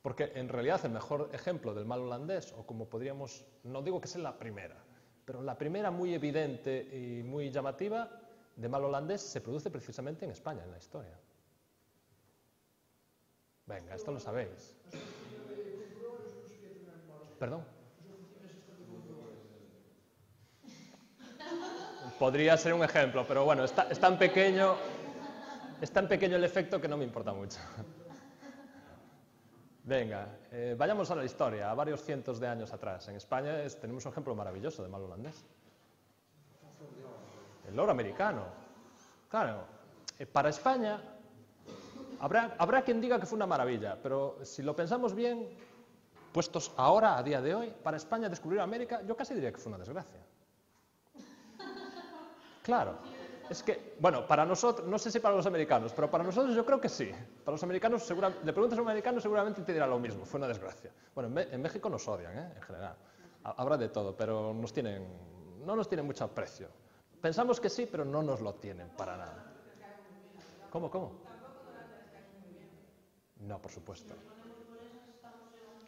Porque en realidad el mejor ejemplo del mal holandés, o como podríamos, no digo que sea la primera, pero la primera muy evidente y muy llamativa de mal holandés se produce precisamente en España, en la historia. Venga, esto lo sabéis. ¿Perdón? Podría ser un ejemplo, pero bueno, es tan pequeño el efecto que no me importa mucho. Venga, vayamos a la historia, a varios cientos de años atrás. En España tenemos un ejemplo maravilloso de mal holandés. El oro americano. Claro, para España habrá quien diga que fue una maravilla, pero si lo pensamos bien, puestos ahora, a día de hoy, para España descubrir América, yo casi diría que fue una desgracia. Claro, es que, bueno, para nosotros, no sé si para los americanos, pero para nosotros yo creo que sí. Para los americanos, le preguntas a un americano, seguramente te dirá lo mismo, fue una desgracia. Bueno, en México nos odian, en general. Habrá de todo, pero no nos tienen mucho aprecio. Pensamos que sí, pero no nos lo tienen para nada. ¿Cómo? No, por supuesto.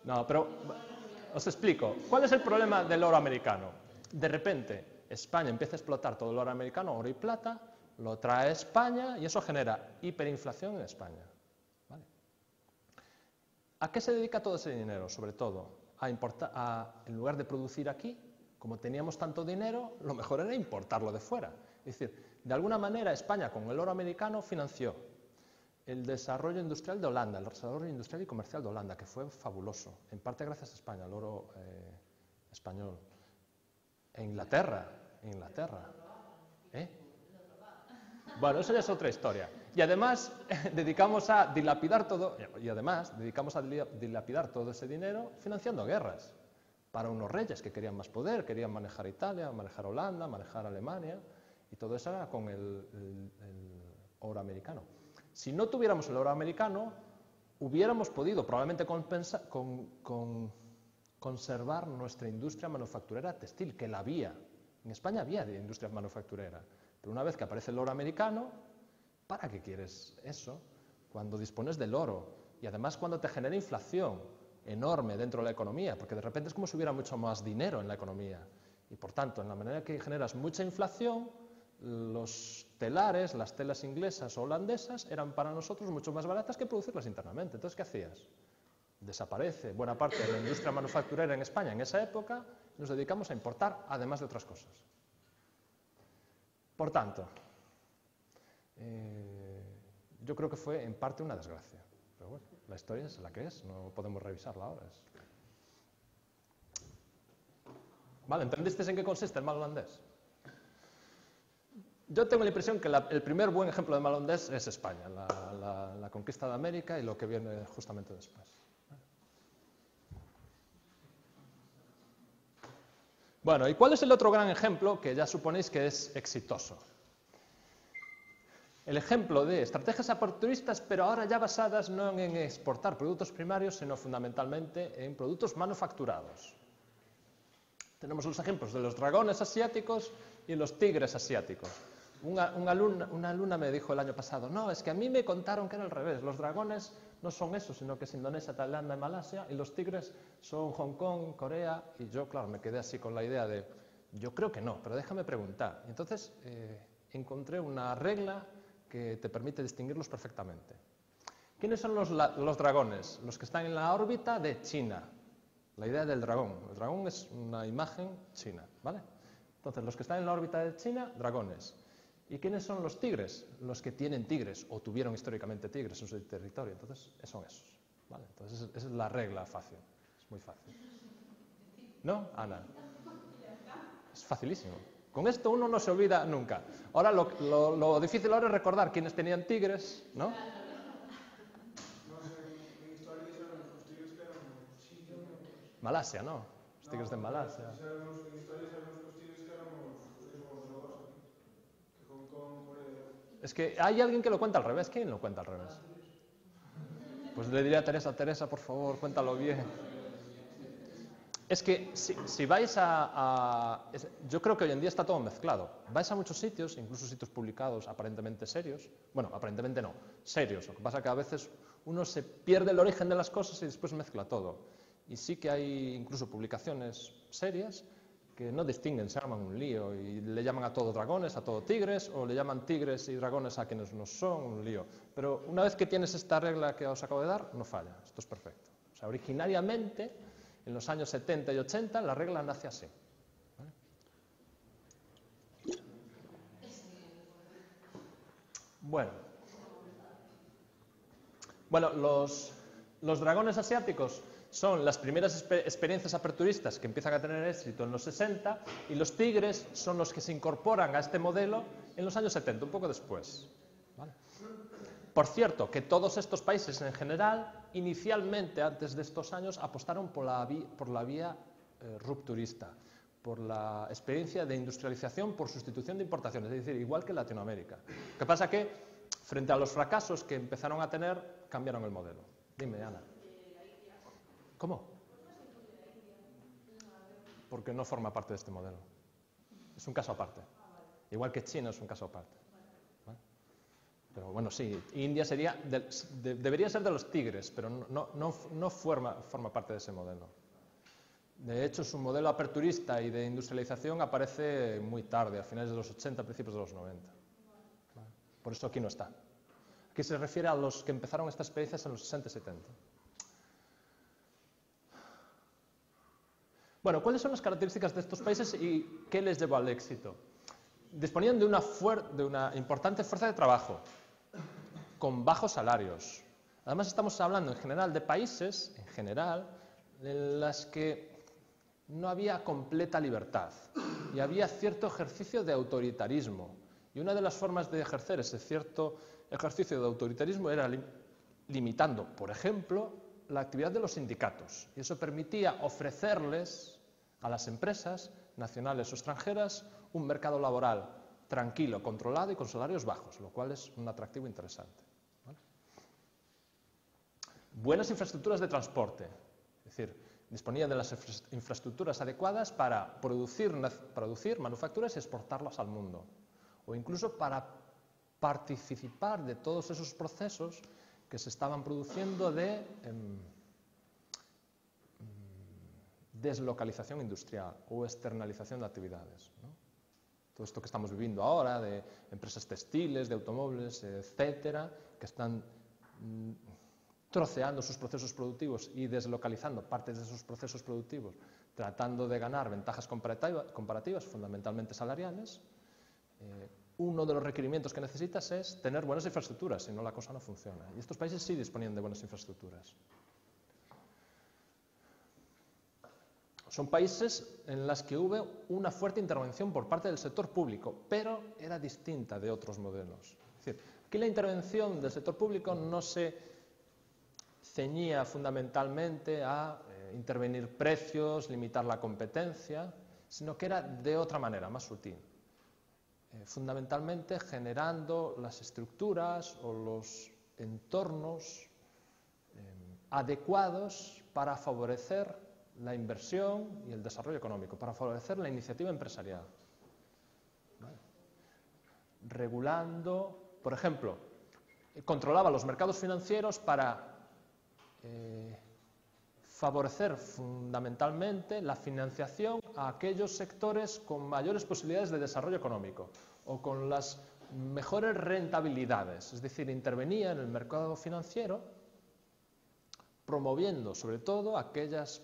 No, pero os explico. ¿Cuál es el problema del oro americano? De repente, España empieza a explotar todo el oro americano, oro y plata, lo trae a España y eso genera hiperinflación en España. ¿Vale? ¿A qué se dedica todo ese dinero? Sobre todo, en lugar de producir aquí, como teníamos tanto dinero, lo mejor era importarlo de fuera. Es decir, de alguna manera España con el oro americano financió el desarrollo industrial de Holanda, el desarrollo industrial y comercial de Holanda, que fue fabuloso, en parte gracias a España, el oro español. Inglaterra. Bueno, eso ya es otra historia. Y además dedicamos a dilapidar todo ese dinero financiando guerras para unos reyes que querían más poder, querían manejar Italia, manejar Holanda, manejar Alemania, y todo eso era con el oro americano. Si no tuviéramos el oro americano, hubiéramos podido probablemente conservar nuestra industria manufacturera textil, que la había. En España había industria manufacturera, pero una vez que aparece el oro americano, ¿para qué quieres eso? Cuando dispones del oro y además cuando te genera inflación enorme dentro de la economía, porque de repente es como si hubiera mucho más dinero en la economía. Y por tanto, en la manera que generas mucha inflación, los telares, las telas inglesas o holandesas, eran para nosotros mucho más baratas que producirlas internamente. Entonces, ¿qué hacías? Desaparece buena parte de la industria manufacturera en España en esa época y nos dedicamos a importar, además de otras cosas. Por tanto, yo creo que fue en parte una desgracia. Pero bueno, la historia es la que es, no podemos revisarla ahora. Vale, ¿entendisteis en qué consiste el mal holandés? Yo tengo la impresión que el primer buen ejemplo de mal holandés es España, la conquista de América y lo que viene justamente después. Bueno, ¿y cuál es el otro gran ejemplo que ya suponéis que es exitoso? El ejemplo de estrategias aperturistas, pero ahora ya basadas no en exportar productos primarios, sino fundamentalmente en productos manufacturados. Tenemos los ejemplos de los dragones asiáticos y los tigres asiáticos. Una alumna me dijo el año pasado, no, es que a mí me contaron que era al revés, los dragones no son eso, sino que es Indonesia, Tailandia y Malasia, y los tigres son Hong Kong, Corea, y yo, claro, me quedé así con la idea de, yo creo que no, pero déjame preguntar. Y entonces encontré una regla que te permite distinguirlos perfectamente. ¿Quiénes son los dragones? Los que están en la órbita de China. La idea del dragón. El dragón es una imagen china, ¿vale? Entonces, los que están en la órbita de China, dragones. ¿Y quiénes son los tigres? Los que tienen tigres, o tuvieron históricamente tigres en su territorio. Entonces, son esos, ¿vale? Entonces, esa es la regla fácil. Es muy fácil. ¿No, Ana? Es facilísimo. Con esto uno no se olvida nunca. Ahora, lo difícil ahora es recordar quiénes tenían tigres, ¿no? Malasia, ¿no? Los tigres de Malasia. Es que hay alguien que lo cuenta al revés. ¿Quién lo cuenta al revés? Pues le diría a Teresa, por favor, cuéntalo bien. Es que si vais yo creo que hoy en día está todo mezclado. Vais a muchos sitios, incluso sitios publicados aparentemente serios. Bueno, aparentemente no, serios. Lo que pasa es que a veces uno se pierde el origen de las cosas y después mezcla todo. Y sí que hay incluso publicaciones serias que no distinguen, se llaman un lío y le llaman a todo dragones, a todo tigres, o le llaman tigres y dragones a quienes no son, un lío. Pero una vez que tienes esta regla que os acabo de dar, no falla, esto es perfecto. O sea, originariamente, en los años 70 y 80, la regla nace así. ¿Vale? Bueno, Los dragones asiáticos son las primeras experiencias aperturistas que empiezan a tener éxito en los 60 y los tigres son los que se incorporan a este modelo en los años 70, un poco después. ¿Vale? Por cierto, que todos estos países en general, inicialmente, antes de estos años, apostaron por la vía rupturista, por la experiencia de industrialización por sustitución de importaciones, es decir, igual que Latinoamérica. Lo que pasa que, frente a los fracasos que empezaron a tener, cambiaron el modelo. Dime, Ana. ¿Cómo? Porque no forma parte de este modelo. Es un caso aparte. Igual que China es un caso aparte. ¿Vale? Pero bueno, sí, India sería debería ser de los tigres, pero no forma parte de ese modelo. De hecho, su modelo aperturista y de industrialización aparece muy tarde, a finales de los 80, principios de los 90. ¿Vale? Por eso aquí no está. Aquí se refiere a los que empezaron estas experiencias en los 60 y 70. Bueno, ¿cuáles son las características de estos países y qué les llevó al éxito? Disponían de una importante fuerza de trabajo, con bajos salarios. Además, estamos hablando en general de países, en las que no había completa libertad y había cierto ejercicio de autoritarismo. Y una de las formas de ejercer ese cierto ejercicio de autoritarismo era limitando, por ejemplo, la actividad de los sindicatos. Y eso permitía ofrecerles a las empresas, nacionales o extranjeras, un mercado laboral tranquilo, controlado y con salarios bajos, lo cual es un atractivo interesante. ¿Vale? Buenas infraestructuras de transporte, es decir, disponían de las infraestructuras adecuadas para producir manufacturas y exportarlas al mundo, o incluso para participar de todos esos procesos que se estaban produciendo de deslocalización industrial o externalización de actividades, ¿no? Todo esto que estamos viviendo ahora de empresas textiles, de automóviles, etcétera, que están troceando sus procesos productivos y deslocalizando partes de esos procesos productivos, tratando de ganar ventajas comparativas, fundamentalmente salariales. Uno de los requerimientos que necesitas es tener buenas infraestructuras, si no la cosa no funciona. Y estos países sí disponían de buenas infraestructuras. Son países en los que hubo una fuerte intervención por parte del sector público, pero era distinta de otros modelos. Es decir, aquí la intervención del sector público no se ceñía fundamentalmente a intervenir precios, limitar la competencia, sino que era de otra manera, más sutil. Fundamentalmente generando las estructuras o los entornos adecuados para favorecer la inversión y el desarrollo económico, para favorecer la iniciativa empresarial. ¿Vale? Regulando, por ejemplo, controlaba los mercados financieros para favorecer fundamentalmente la financiación a aquellos sectores con mayores posibilidades de desarrollo económico o con las mejores rentabilidades, es decir, intervenía en el mercado financiero promoviendo sobre todo aquellos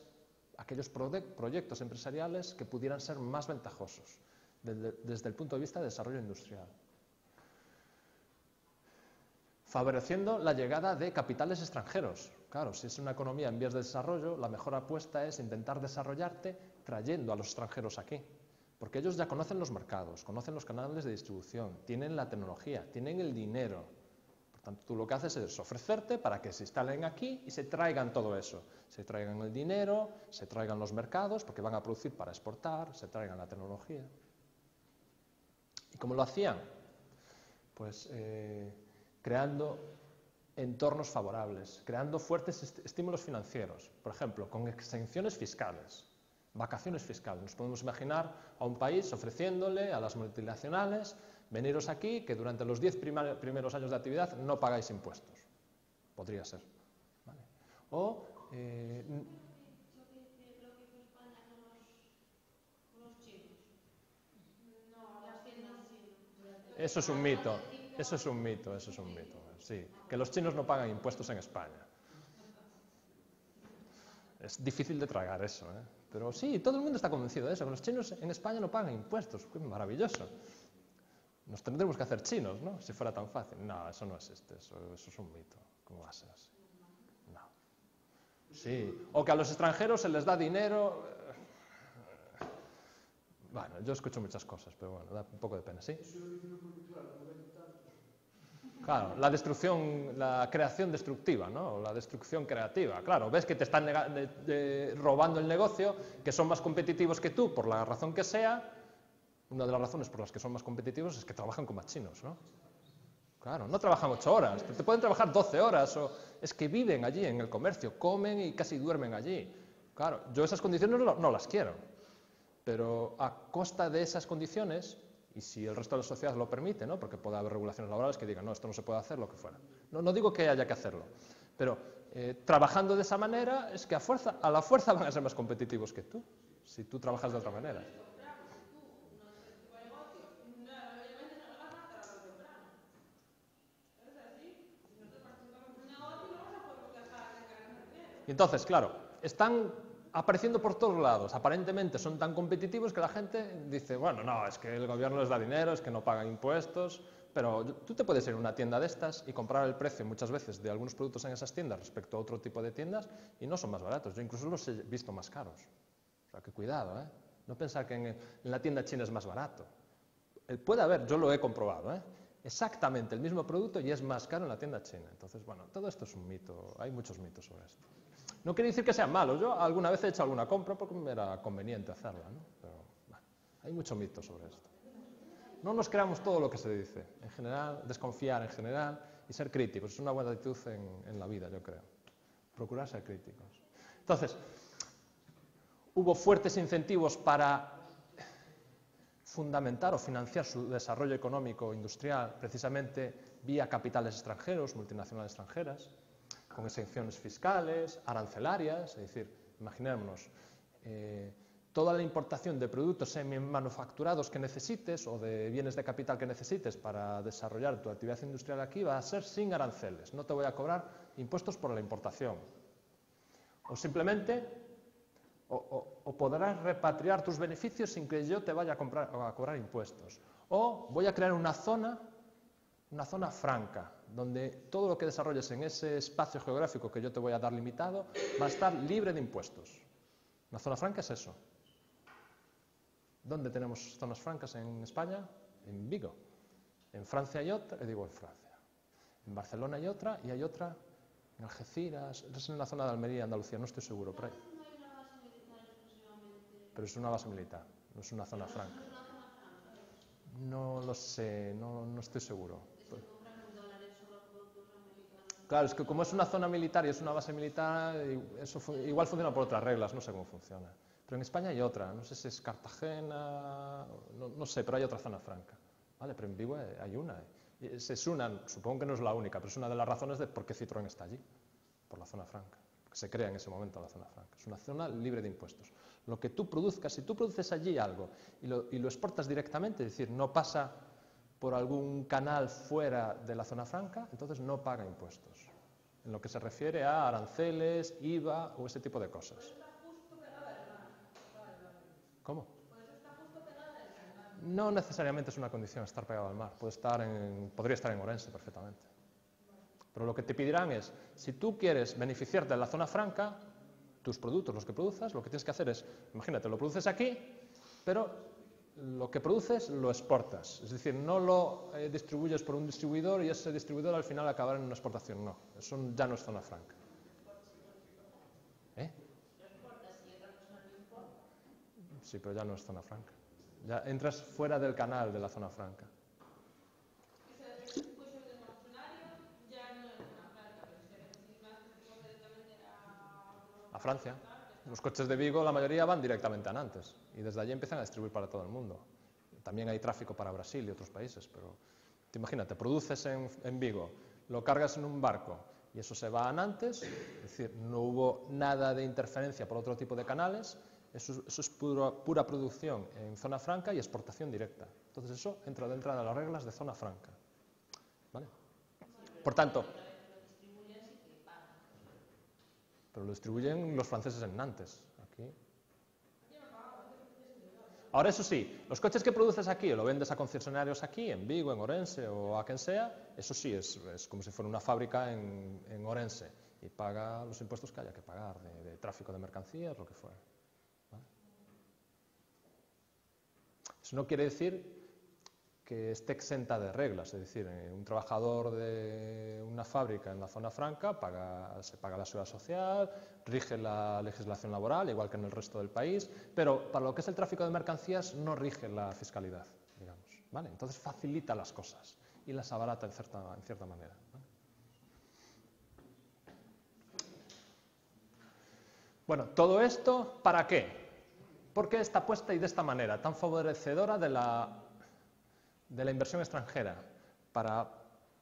proyectos empresariales que pudieran ser más ventajosos desde el punto de vista de desarrollo industrial. Favoreciendo la llegada de capitales extranjeros. Claro, si es una economía en vías de desarrollo, la mejor apuesta es intentar desarrollarte trayendo a los extranjeros aquí, porque ellos ya conocen los mercados, conocen los canales de distribución, tienen la tecnología, tienen el dinero. Por tanto, tú lo que haces es ofrecerte para que se instalen aquí y se traigan todo eso. Se traigan el dinero, se traigan los mercados, porque van a producir para exportar, se traigan la tecnología. ¿Y cómo lo hacían? Pues creando entornos favorables, creando fuertes estímulos financieros, por ejemplo, con exenciones fiscales, vacaciones fiscales. Nos podemos imaginar a un país ofreciéndole a las multinacionales: veniros aquí, que durante los 10 primeros años de actividad no pagáis impuestos. Podría ser. ¿Vale? O eso es un mito. Eso es un mito, sí. Que los chinos no pagan impuestos en España. Es difícil de tragar eso, ¿eh? Pero sí, todo el mundo está convencido de eso, que los chinos en España no pagan impuestos. ¡Qué maravilloso! Nos tendremos que hacer chinos, ¿no? Si fuera tan fácil. No, eso no existe, eso es un mito. ¿Cómo va a ser así? No. Sí, o que a los extranjeros se les da dinero. Bueno, yo escucho muchas cosas, pero bueno, da un poco de pena, ¿sí? Claro, la destrucción, la creación destructiva, ¿no? O la destrucción creativa. Claro, ves que te están robando el negocio, que son más competitivos que tú, por la razón que sea. Una de las razones por las que son más competitivos es que trabajan con machinos, ¿no? Claro, no trabajan 8 horas, te pueden trabajar 12 horas, o es que viven allí en el comercio, comen y casi duermen allí. Claro, yo esas condiciones no las quiero, pero a costa de esas condiciones, y si el resto de la sociedad lo permite, ¿no? Porque puede haber regulaciones laborales que digan, no, esto no se puede hacer, lo que fuera. No digo que haya que hacerlo, pero trabajando de esa manera es que a la fuerza van a ser más competitivos que tú, si tú trabajas de otra manera. Y entonces, claro, están apareciendo por todos lados, aparentemente son tan competitivos que la gente dice, bueno, no, es que el gobierno les da dinero, es que no pagan impuestos, pero tú te puedes ir a una tienda de estas y comprar el precio muchas veces de algunos productos en esas tiendas respecto a otro tipo de tiendas y no son más baratos, yo incluso los he visto más caros. O sea, que cuidado, ¿eh? No pensar que en la tienda china es más barato. Puede haber, yo lo he comprobado, ¿eh? Exactamente el mismo producto y es más caro en la tienda china. Entonces, bueno, todo esto es un mito, hay muchos mitos sobre esto. No quiere decir que sean malos, yo alguna vez he hecho alguna compra porque me era conveniente hacerla, ¿no? Pero bueno, hay mucho mito sobre esto. No nos creamos todo lo que se dice, en general, desconfiar en general y ser críticos, es una buena actitud en la vida, yo creo. Procurar ser críticos. Entonces, hubo fuertes incentivos para fundamentar o financiar su desarrollo económico industrial precisamente vía capitales extranjeros, multinacionales extranjeras, con exenciones fiscales, arancelarias, es decir, imaginémonos, toda la importación de productos semi-manufacturados que necesites o de bienes de capital que necesites para desarrollar tu actividad industrial aquí va a ser sin aranceles, no te voy a cobrar impuestos por la importación. O simplemente, o podrás repatriar tus beneficios sin que yo te vaya a cobrar impuestos. O voy a crear una zona franca, donde todo lo que desarrolles en ese espacio geográfico que yo te voy a dar limitado va a estar libre de impuestos. Una zona franca es eso. ¿Dónde tenemos zonas francas en España? En Vigo. En Francia hay otra, en Francia. En Barcelona hay otra y hay otra en Algeciras, es en la zona de Almería, Andalucía, no estoy seguro. Pero es una base militar, no es una zona franca. No lo sé, no estoy seguro. Claro, es que como es una zona militar y es una base militar, eso igual funciona por otras reglas, no sé cómo funciona. Pero en España hay otra, no sé si es Cartagena, no sé, pero hay otra zona franca. Vale, pero en Vigo hay una. Es una, supongo que no es la única, pero es una de las razones de por qué Citroën está allí, por la zona franca. Que se crea en ese momento la zona franca. Es una zona libre de impuestos. Lo que tú produzcas, si tú produces allí algo y lo exportas directamente, es decir, no pasa por algún canal fuera de la zona franca, entonces no paga impuestos. En lo que se refiere a aranceles, IVA o ese tipo de cosas. ¿Cómo? No necesariamente es una condición estar pegado al mar, podría estar en Orense perfectamente. Pero lo que te pedirán es, si tú quieres beneficiarte de la zona franca, tus productos, los que produzas, lo que tienes que hacer es, imagínate, lo produces aquí, pero lo que produces lo exportas. Es decir, no lo distribuyes por un distribuidor y ese distribuidor al final acabará en una exportación. No, eso ya no es zona franca. Sí, pero ya no es zona franca. Ya entras fuera del canal de la zona franca. A Francia. Los coches de Vigo, la mayoría van directamente a Nantes y desde allí empiezan a distribuir para todo el mundo. También hay tráfico para Brasil y otros países, pero imagínate, produces en Vigo, lo cargas en un barco y eso se va a Nantes, es decir, no hubo nada de interferencia por otro tipo de canales, eso es pura producción en zona franca y exportación directa. Entonces eso entra dentro de las reglas de zona franca. ¿Vale? Por tanto, pero lo distribuyen los franceses en Nantes, aquí. Ahora, eso sí, los coches que produces aquí o lo vendes a concesionarios aquí, en Vigo, en Orense o a quien sea, eso sí, es como si fuera una fábrica en Orense. y paga los impuestos que haya que pagar, de tráfico de mercancías, lo que fuera. ¿Vale? Eso no quiere decir que esté exenta de reglas, es decir, un trabajador de una fábrica en la zona franca se paga la seguridad social, rige la legislación laboral, igual que en el resto del país, pero para lo que es el tráfico de mercancías no rige la fiscalidad, digamos, ¿vale? Entonces facilita las cosas y las abarata en cierta manera, ¿vale? Bueno, todo esto, ¿para qué? ¿Por qué está puesta y de esta manera, tan favorecedora de la inversión extranjera? Para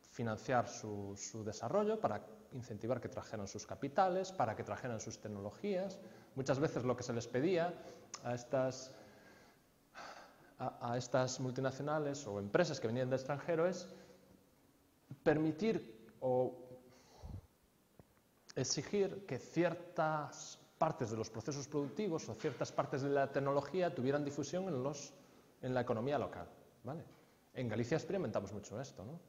financiar su desarrollo, para incentivar que trajeran sus capitales, para que trajeran sus tecnologías. Muchas veces lo que se les pedía a estas multinacionales o empresas que venían del extranjero es permitir o exigir que ciertas partes de los procesos productivos o ciertas partes de la tecnología tuvieran difusión en la economía local, ¿vale? En Galicia experimentamos mucho esto, ¿no?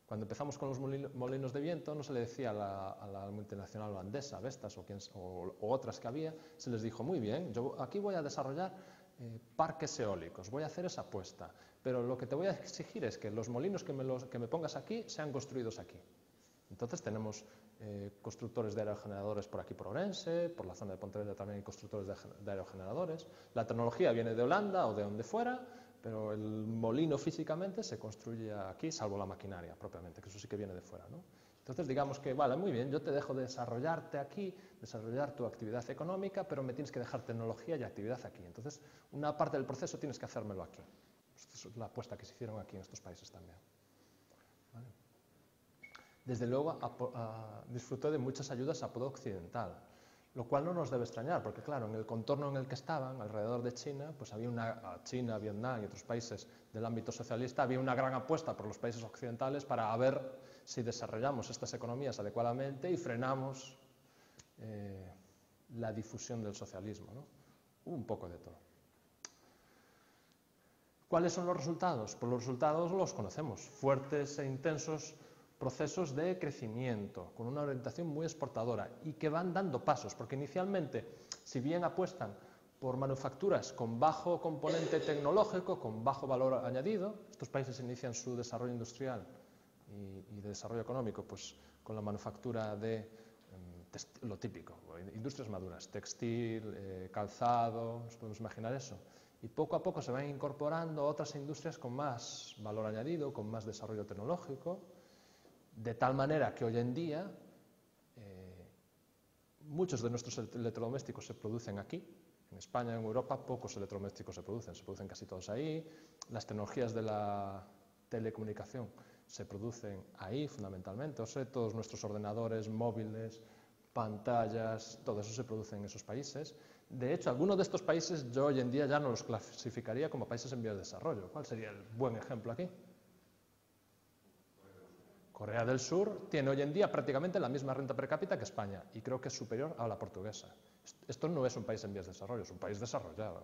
Cuando empezamos con los molinos de viento, no se le decía a la multinacional holandesa, Vestas o otras que había, se les dijo, muy bien, yo aquí voy a desarrollar parques eólicos, voy a hacer esa apuesta, pero lo que te voy a exigir es que los molinos que me pongas aquí sean construidos aquí. Entonces tenemos constructores de aerogeneradores por aquí por Ourense, por la zona de Pontevedra también hay constructores de aerogeneradores. La tecnología viene de Holanda o de donde fuera, pero el molino físicamente se construye aquí, salvo la maquinaria propiamente, que eso sí que viene de fuera, ¿no? Entonces digamos que, vale, muy bien, yo te dejo desarrollarte aquí, desarrollar tu actividad económica, pero me tienes que dejar tecnología y actividad aquí. Entonces, una parte del proceso tienes que hacérmelo aquí. Esta es la apuesta que se hicieron aquí en estos países también. ¿Vale? Desde luego disfrutó de muchas ayudas a apodo occidental, lo cual no nos debe extrañar, porque claro, en el contorno en el que estaban, alrededor de China, pues había China, Vietnam y otros países del ámbito socialista, había una gran apuesta por los países occidentales para ver si desarrollamos estas economías adecuadamente y frenamos la difusión del socialismo, ¿no? Hubo un poco de todo. ¿Cuáles son los resultados? Pues los resultados los conocemos, fuertes e intensos procesos de crecimiento, con una orientación muy exportadora y que van dando pasos, porque inicialmente, si bien apuestan por manufacturas con bajo componente tecnológico, con bajo valor añadido, estos países inician su desarrollo industrial y de desarrollo económico pues con la manufactura de lo típico, industrias maduras, textil, calzado, nos podemos imaginar eso. Y poco a poco se van incorporando otras industrias con más valor añadido, con más desarrollo tecnológico, de tal manera que hoy en día muchos de nuestros electrodomésticos se producen aquí. En España, en Europa, pocos electrodomésticos se producen casi todos ahí. Las tecnologías de la telecomunicación se producen ahí fundamentalmente. O sea, todos nuestros ordenadores, móviles, pantallas, todo eso se produce en esos países. De hecho, algunos de estos países yo hoy en día ya no los clasificaría como países en vías de desarrollo. ¿Cuál sería el buen ejemplo aquí? Corea del Sur tiene hoy en día prácticamente la misma renta per cápita que España y creo que es superior a la portuguesa. Esto no es un país en vías de desarrollo, es un país desarrollado,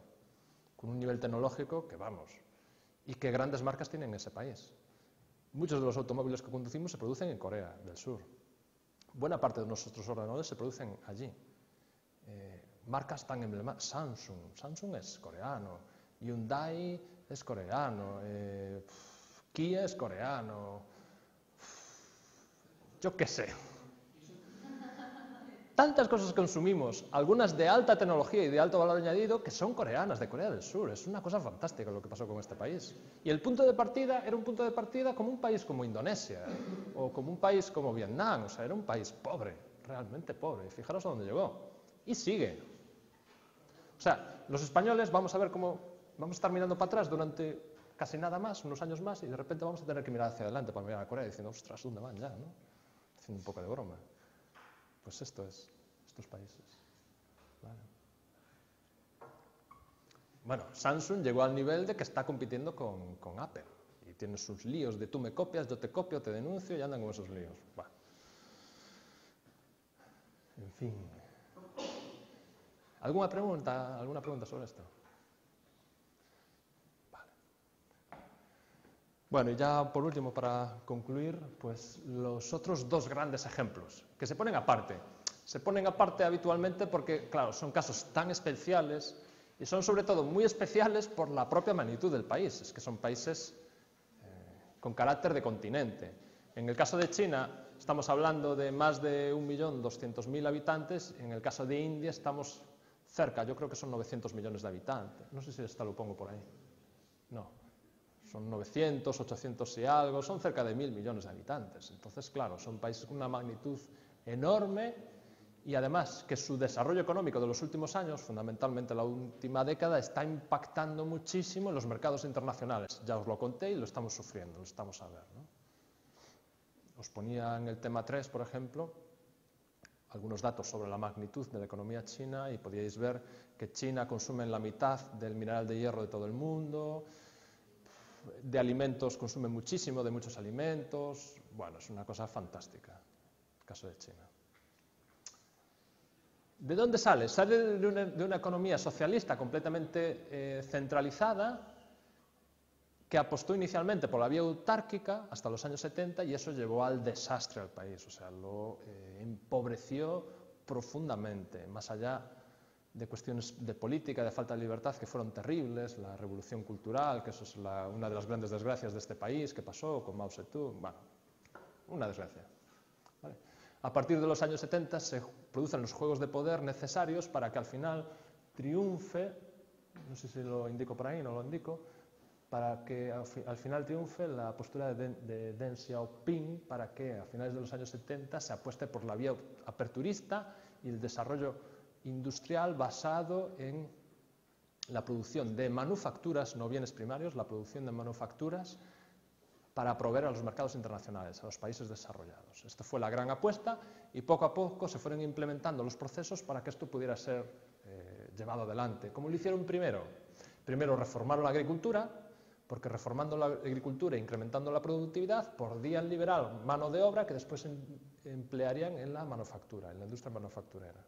con un nivel tecnológico que vamos, y que grandes marcas tienen en ese país. Muchos de los automóviles que conducimos se producen en Corea del Sur. Buena parte de nuestros ordenadores se producen allí. Marcas tan emblemáticas, Samsung es coreano, Hyundai es coreano, Kia es coreano, yo qué sé. Tantas cosas consumimos, algunas de alta tecnología y de alto valor añadido, que son coreanas, de Corea del Sur. Es una cosa fantástica lo que pasó con este país. Y el punto de partida era un punto de partida como un país como Indonesia, o como un país como Vietnam. O sea, era un país pobre, realmente pobre. Fijaros a dónde llegó. Y sigue. O sea, los españoles vamos a ver cómo vamos a estar mirando para atrás durante casi nada más, unos años más, y de repente vamos a tener que mirar hacia adelante para mirar a Corea diciendo, ostras, ¿dónde van ya? ¿No? Haciendo un poco de broma. Pues estos países. Vale. Bueno, Samsung llegó al nivel de que está compitiendo con Apple y tiene sus líos de tú me copias, yo te copio, te denuncio y andan con esos líos. Bueno. En fin. ¿Alguna pregunta sobre esto? Vale. Bueno, y ya por último, para concluir, pues los otros dos grandes ejemplos, que se ponen aparte. Se ponen aparte habitualmente porque, claro, son casos tan especiales y son sobre todo muy especiales por la propia magnitud del país. Es que son países con carácter de continente. En el caso de China estamos hablando de más de 1.200.000 habitantes, en el caso de India estamos cerca, yo creo que son 900 millones de habitantes. No sé si esta lo pongo por ahí. No, son 900, 800 y algo, son cerca de 1.000 millones de habitantes. Entonces, claro, son países con una magnitud enorme y además que su desarrollo económico de los últimos años, fundamentalmente la última década, está impactando muchísimo en los mercados internacionales. Ya os lo conté y lo estamos sufriendo, lo estamos a ver, ¿no? Os ponía en el tema 3, por ejemplo, algunos datos sobre la magnitud de la economía china y podíais ver que China consume la mitad del mineral de hierro de todo el mundo, de alimentos consume muchísimo, de muchos alimentos. Bueno, es una cosa fantástica el caso de China. ¿De dónde sale? Sale de una economía socialista completamente centralizada, que apostó inicialmente por la vía autárquica hasta los años 70 y eso llevó al desastre al país, o sea, lo empobreció profundamente, más allá de cuestiones de política, de falta de libertad que fueron terribles, la revolución cultural, que eso es una de las grandes desgracias de este país, que pasó con Mao Zedong, bueno, una desgracia. ¿Vale? A partir de los años 70 se producen los juegos de poder necesarios para que al final triunfe, no sé si lo indico por ahí, no lo indico, para que al final triunfe la postura de Deng Xiaoping, para que a finales de los años 70 se apueste por la vía aperturista y el desarrollo industrial basado en la producción de manufacturas, no bienes primarios, la producción de manufacturas para proveer a los mercados internacionales, a los países desarrollados. Esta fue la gran apuesta y poco a poco se fueron implementando los procesos para que esto pudiera ser llevado adelante. ¿Cómo lo hicieron primero? Primero reformaron la agricultura, porque reformando la agricultura e incrementando la productividad podían liberar mano de obra que después emplearían en la manufactura, en la industria manufacturera.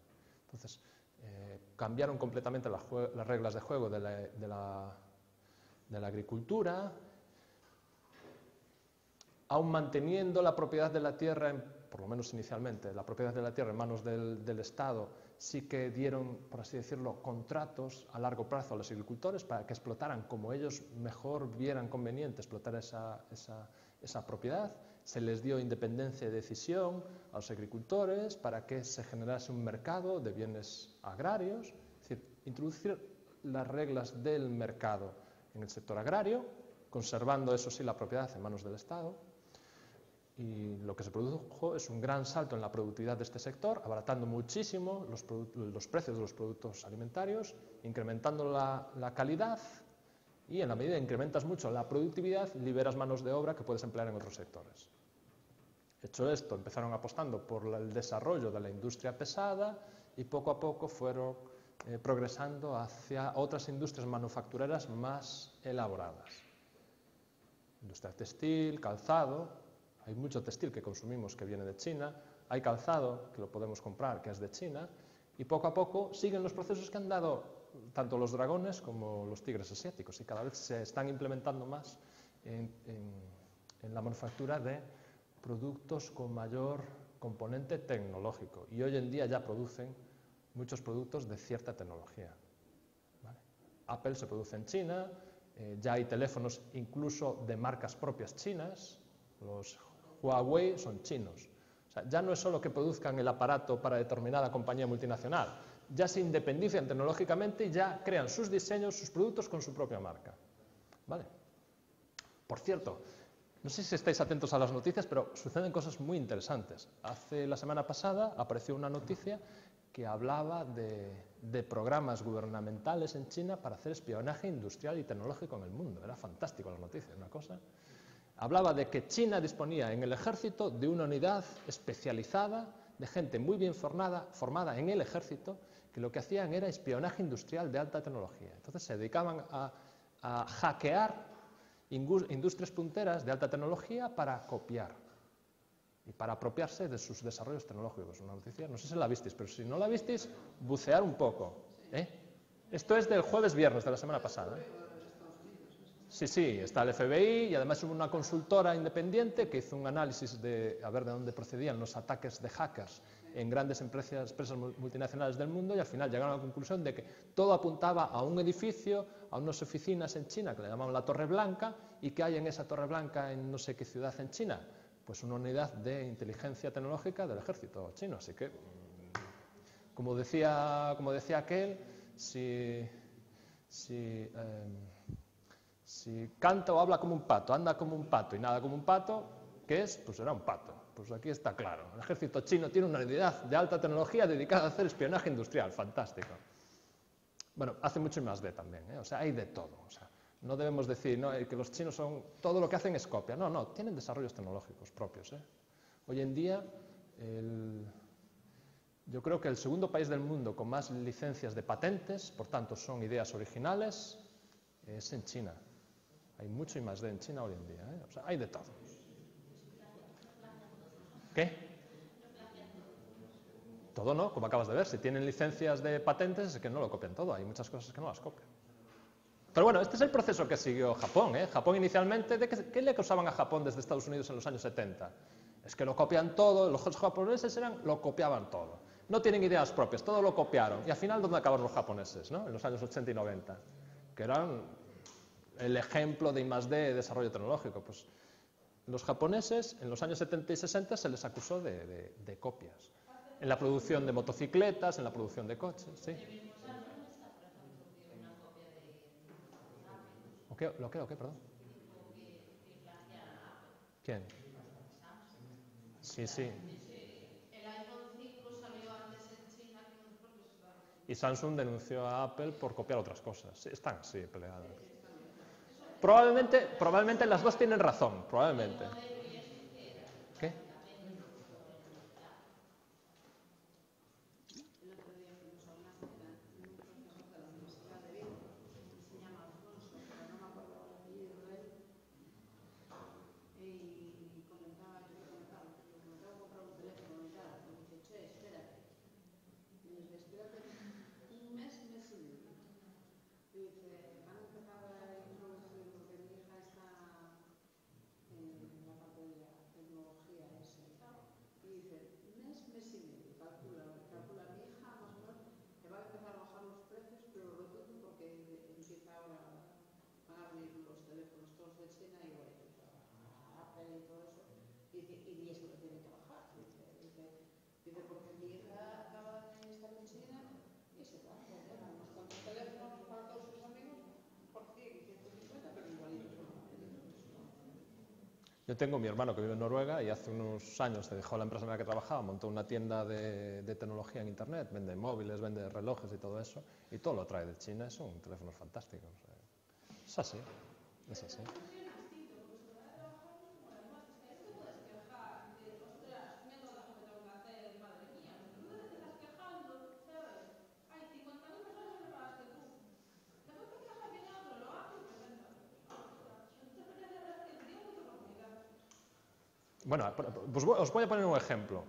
Entonces, cambiaron completamente las reglas de juego de la agricultura, aún manteniendo la propiedad de la tierra, por lo menos inicialmente, la propiedad de la tierra en manos del Estado, sí que dieron, por así decirlo, contratos a largo plazo a los agricultores para que explotaran como ellos mejor vieran conveniente explotar esa propiedad. Se les dio independencia de decisión a los agricultores para que se generase un mercado de bienes agrarios, es decir, introducir las reglas del mercado en el sector agrario, conservando, eso sí, la propiedad en manos del Estado. Y lo que se produjo es un gran salto en la productividad de este sector, abaratando muchísimo los precios de los productos alimentarios, incrementando la calidad y en la medida que incrementas mucho la productividad, liberas manos de obra que puedes emplear en otros sectores. Hecho esto, empezaron apostando por el desarrollo de la industria pesada y poco a poco fueron progresando hacia otras industrias manufactureras más elaboradas. Industria textil, calzado. Hay mucho textil que consumimos que viene de China, hay calzado que lo podemos comprar que es de China y poco a poco siguen los procesos que han dado tanto los dragones como los tigres asiáticos y cada vez se están implementando más en la manufactura de productos con mayor componente tecnológico y hoy en día ya producen muchos productos de cierta tecnología. ¿Vale? Apple se produce en China, ya hay teléfonos incluso de marcas propias chinas, los Huawei son chinos. O sea, ya no es solo que produzcan el aparato para determinada compañía multinacional, ya se independizan tecnológicamente y ya crean sus diseños, sus productos con su propia marca. ¿Vale? Por cierto, no sé si estáis atentos a las noticias, pero suceden cosas muy interesantes. La semana pasada apareció una noticia que hablaba de programas gubernamentales en China para hacer espionaje industrial y tecnológico en el mundo. Era fantástico la noticia, una cosa. Hablaba de que China disponía en el ejército de una unidad especializada de gente muy bien formada en el ejército, que lo que hacían era espionaje industrial de alta tecnología. Entonces se dedicaban a hackear industrias punteras de alta tecnología para copiar y para apropiarse de sus desarrollos tecnológicos. Una noticia, no sé si la visteis, pero si no la visteis, bucear un poco. Esto es del jueves-viernes de la semana pasada. Sí, sí, está el FBI y además hubo una consultora independiente que hizo un análisis de a ver de dónde procedían los ataques de hackers en grandes empresas multinacionales del mundo y al final llegaron a la conclusión de que todo apuntaba a un edificio, a unas oficinas en China que le llamaban la Torre Blanca y que hay en esa Torre Blanca en no sé qué ciudad en China, pues una unidad de inteligencia tecnológica del ejército chino. Así que, como decía aquel, si canta o habla como un pato, anda como un pato y nada como un pato, ¿qué es? Pues será un pato. Pues aquí está claro. El ejército chino tiene una unidad de alta tecnología dedicada a hacer espionaje industrial. Fantástico. Bueno, hace mucho más de también, ¿eh? O sea, hay de todo. O sea, no debemos decir, ¿no?, que los chinos son, todo lo que hacen es copia. No, no, tienen desarrollos tecnológicos propios, ¿eh? Hoy en día, yo creo que el segundo país del mundo con más licencias de patentes, por tanto son ideas originales, es en China. Hay mucho y más de en China hoy en día, ¿eh? O sea, hay de todo. ¿Qué? Todo no, como acabas de ver. Si tienen licencias de patentes es que no lo copian todo. Hay muchas cosas que no las copian. Pero bueno, este es el proceso que siguió Japón, ¿eh? Japón inicialmente, ¿qué le acusaban a Japón desde Estados Unidos en los años 70? Es que lo copian todo, los japoneses lo copiaban todo. No tienen ideas propias, todo lo copiaron. Y al final, ¿dónde acabaron los japoneses, ¿no?, en los años 80 y 90? Que eran el ejemplo de I+D, de desarrollo tecnológico. Pues los japoneses en los años 70 y 60 se les acusó de copias. En la producción de motocicletas, en la producción de coches, ¿sí? ¿Lo qué, perdón? ¿Quién? Sí, sí. Y Samsung denunció a Apple por copiar otras cosas. Sí, están así peleadas. Probablemente las dos tienen razón, probablemente. ¿Qué? Yo tengo mi hermano que vive en Noruega y hace unos años se dejó la empresa en la que trabajaba, montó una tienda de tecnología en internet, vende móviles, vende relojes y todo eso, y todo lo trae de China, son teléfonos fantásticos. Es así, es así. Bueno, pues os voy a poner un ejemplo.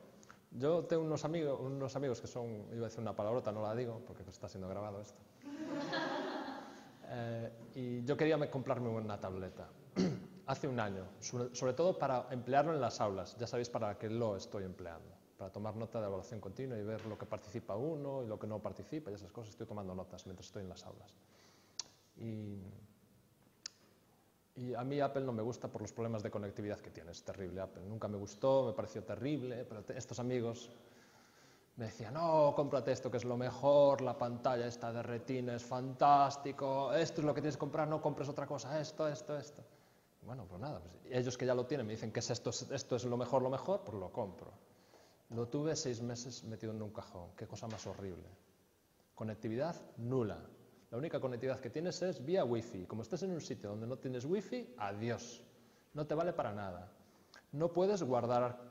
Yo tengo unos amigos que son, iba a decir una palabrota, no la digo porque está siendo grabado esto. Y yo quería comprarme una tableta hace un año, sobre todo para emplearlo en las aulas. Ya sabéis para qué lo estoy empleando, para tomar nota de evaluación continua y ver lo que participa uno y lo que no participa y esas cosas. Estoy tomando notas mientras estoy en las aulas. Y a mí Apple no me gusta por los problemas de conectividad que tiene. Es terrible Apple. Nunca me gustó, me pareció terrible, pero estos amigos me decían, no, cómprate esto que es lo mejor, la pantalla esta de retina es fantástico, esto es lo que tienes que comprar, no compres otra cosa, esto. Bueno, pues nada, pues ellos que ya lo tienen me dicen que esto es lo mejor, pues lo compro. Lo tuve 6 meses metido en un cajón, qué cosa más horrible. Conectividad nula. La única conectividad que tienes es vía wifi. Como estés en un sitio donde no tienes wifi, adiós. No te vale para nada. No puedes guardar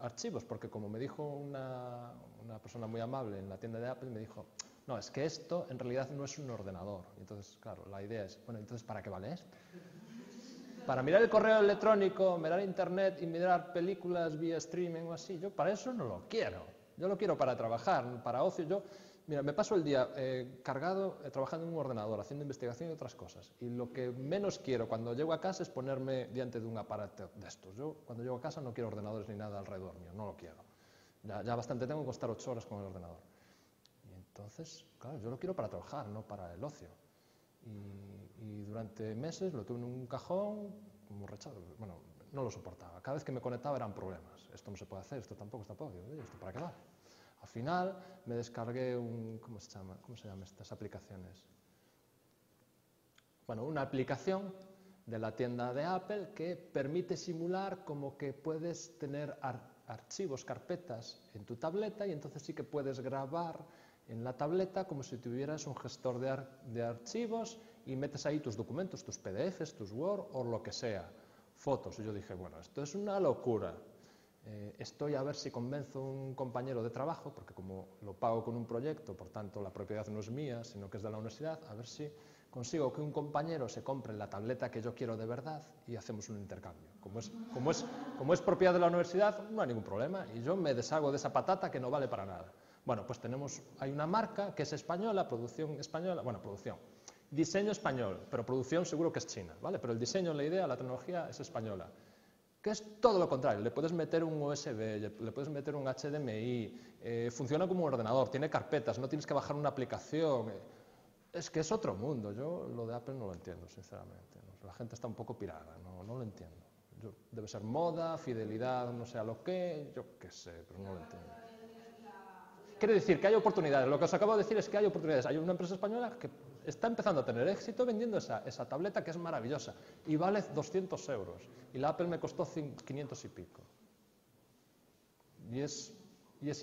archivos, porque como me dijo una persona muy amable en la tienda de Apple, me dijo, no, es que esto en realidad no es un ordenador. Y entonces, claro, la idea es, bueno, entonces, ¿para qué vale esto? Para mirar el correo electrónico, mirar internet y mirar películas vía streaming o así, yo para eso no lo quiero. Yo lo quiero para trabajar, para ocio. Mira, me paso el día cargado, trabajando en un ordenador, haciendo investigación y otras cosas. Y lo que menos quiero cuando llego a casa es ponerme diante de un aparato de estos. Yo cuando llego a casa no quiero ordenadores ni nada alrededor mío, no lo quiero. Ya bastante tengo que estar 8 horas con el ordenador. Y entonces, claro, yo lo quiero para trabajar, no para el ocio. Y durante meses lo tuve en un cajón, como rechazo. Bueno, no lo soportaba. Cada vez que me conectaba eran problemas. Esto no se puede hacer, esto tampoco. Digo, ¿esto para qué va? Al final me descargué ¿cómo se llaman estas aplicaciones? Bueno, una aplicación de la tienda de Apple que permite simular como que puedes tener archivos, carpetas en tu tableta y entonces sí que puedes grabar en la tableta como si tuvieras un gestor de archivos y metes ahí tus documentos, tus PDFs, tus Word o lo que sea, fotos. Y yo dije, bueno, esto es una locura. Estoy a ver si convenzo a un compañero de trabajo, porque como lo pago con un proyecto, por tanto la propiedad no es mía, sino que es de la universidad, a ver si consigo que un compañero se compre la tableta que yo quiero de verdad y hacemos un intercambio. Como es propiedad de la universidad, no hay ningún problema y yo me deshago de esa patata que no vale para nada. Bueno, pues hay una marca que es española, producción española, diseño español, pero producción seguro que es china, ¿vale? Pero el diseño, la idea, la tecnología es española. Que es todo lo contrario, le puedes meter un USB, le puedes meter un HDMI, funciona como un ordenador, tiene carpetas, no tienes que bajar una aplicación. Es que es otro mundo, yo lo de Apple no lo entiendo, sinceramente. La gente está un poco pirada, no lo entiendo. Debe ser moda, fidelidad, no sé a lo que, yo qué sé, pero no lo entiendo. Quiere decir que hay oportunidades, lo que os acabo de decir es que hay oportunidades. Hay una empresa española que está empezando a tener éxito vendiendo esa tableta que es maravillosa y vale 200 euros. Y la Apple me costó 500 y pico. Y es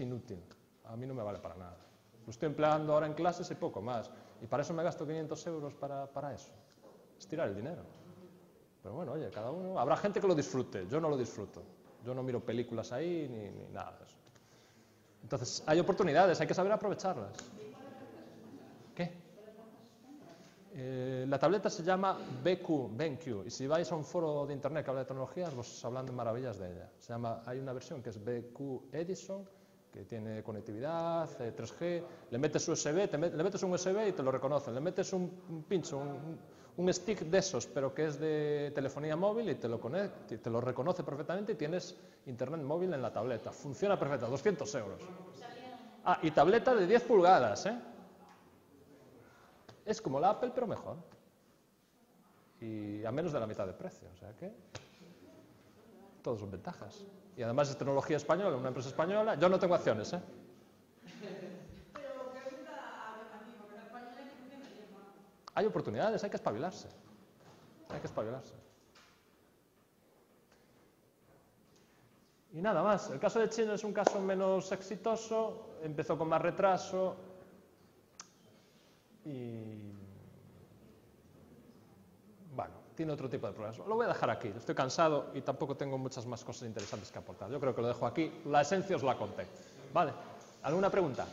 inútil. A mí no me vale para nada. Lo estoy empleando ahora en clases y poco más. Y para eso me gasto 500 euros para eso. Es tirar el dinero. Pero bueno, oye, cada uno... Habrá gente que lo disfrute. Yo no lo disfruto. Yo no miro películas ahí ni nada de eso. Entonces, hay oportunidades, hay que saber aprovecharlas. ¿Qué? La tableta se llama BenQ, y si vais a un foro de internet que habla de tecnologías, os hablan de maravillas de ella. Hay una versión que es BenQ Edison, que tiene conectividad, 3G, le metes USB, le metes un USB y te lo reconocen, le metes un pincho, un stick de esos, pero que es de telefonía móvil y te lo reconoce perfectamente y tienes internet móvil en la tableta. Funciona perfecta, 200 euros. Ah, y tableta de 10 pulgadas, ¿eh? Es como la Apple, pero mejor. Y a menos de la mitad de precio, o sea que... Todos son ventajas. Y además es tecnología española, una empresa española. Yo no tengo acciones, ¿eh? Hay oportunidades, hay que espabilarse. Hay que espabilarse. Y nada más. El caso de China es un caso menos exitoso. Empezó con más retraso. Y... bueno, tiene otro tipo de problemas. Lo voy a dejar aquí. Estoy cansado y tampoco tengo muchas más cosas interesantes que aportar. Yo creo que lo dejo aquí. La esencia os la conté. ¿Vale? ¿Alguna pregunta?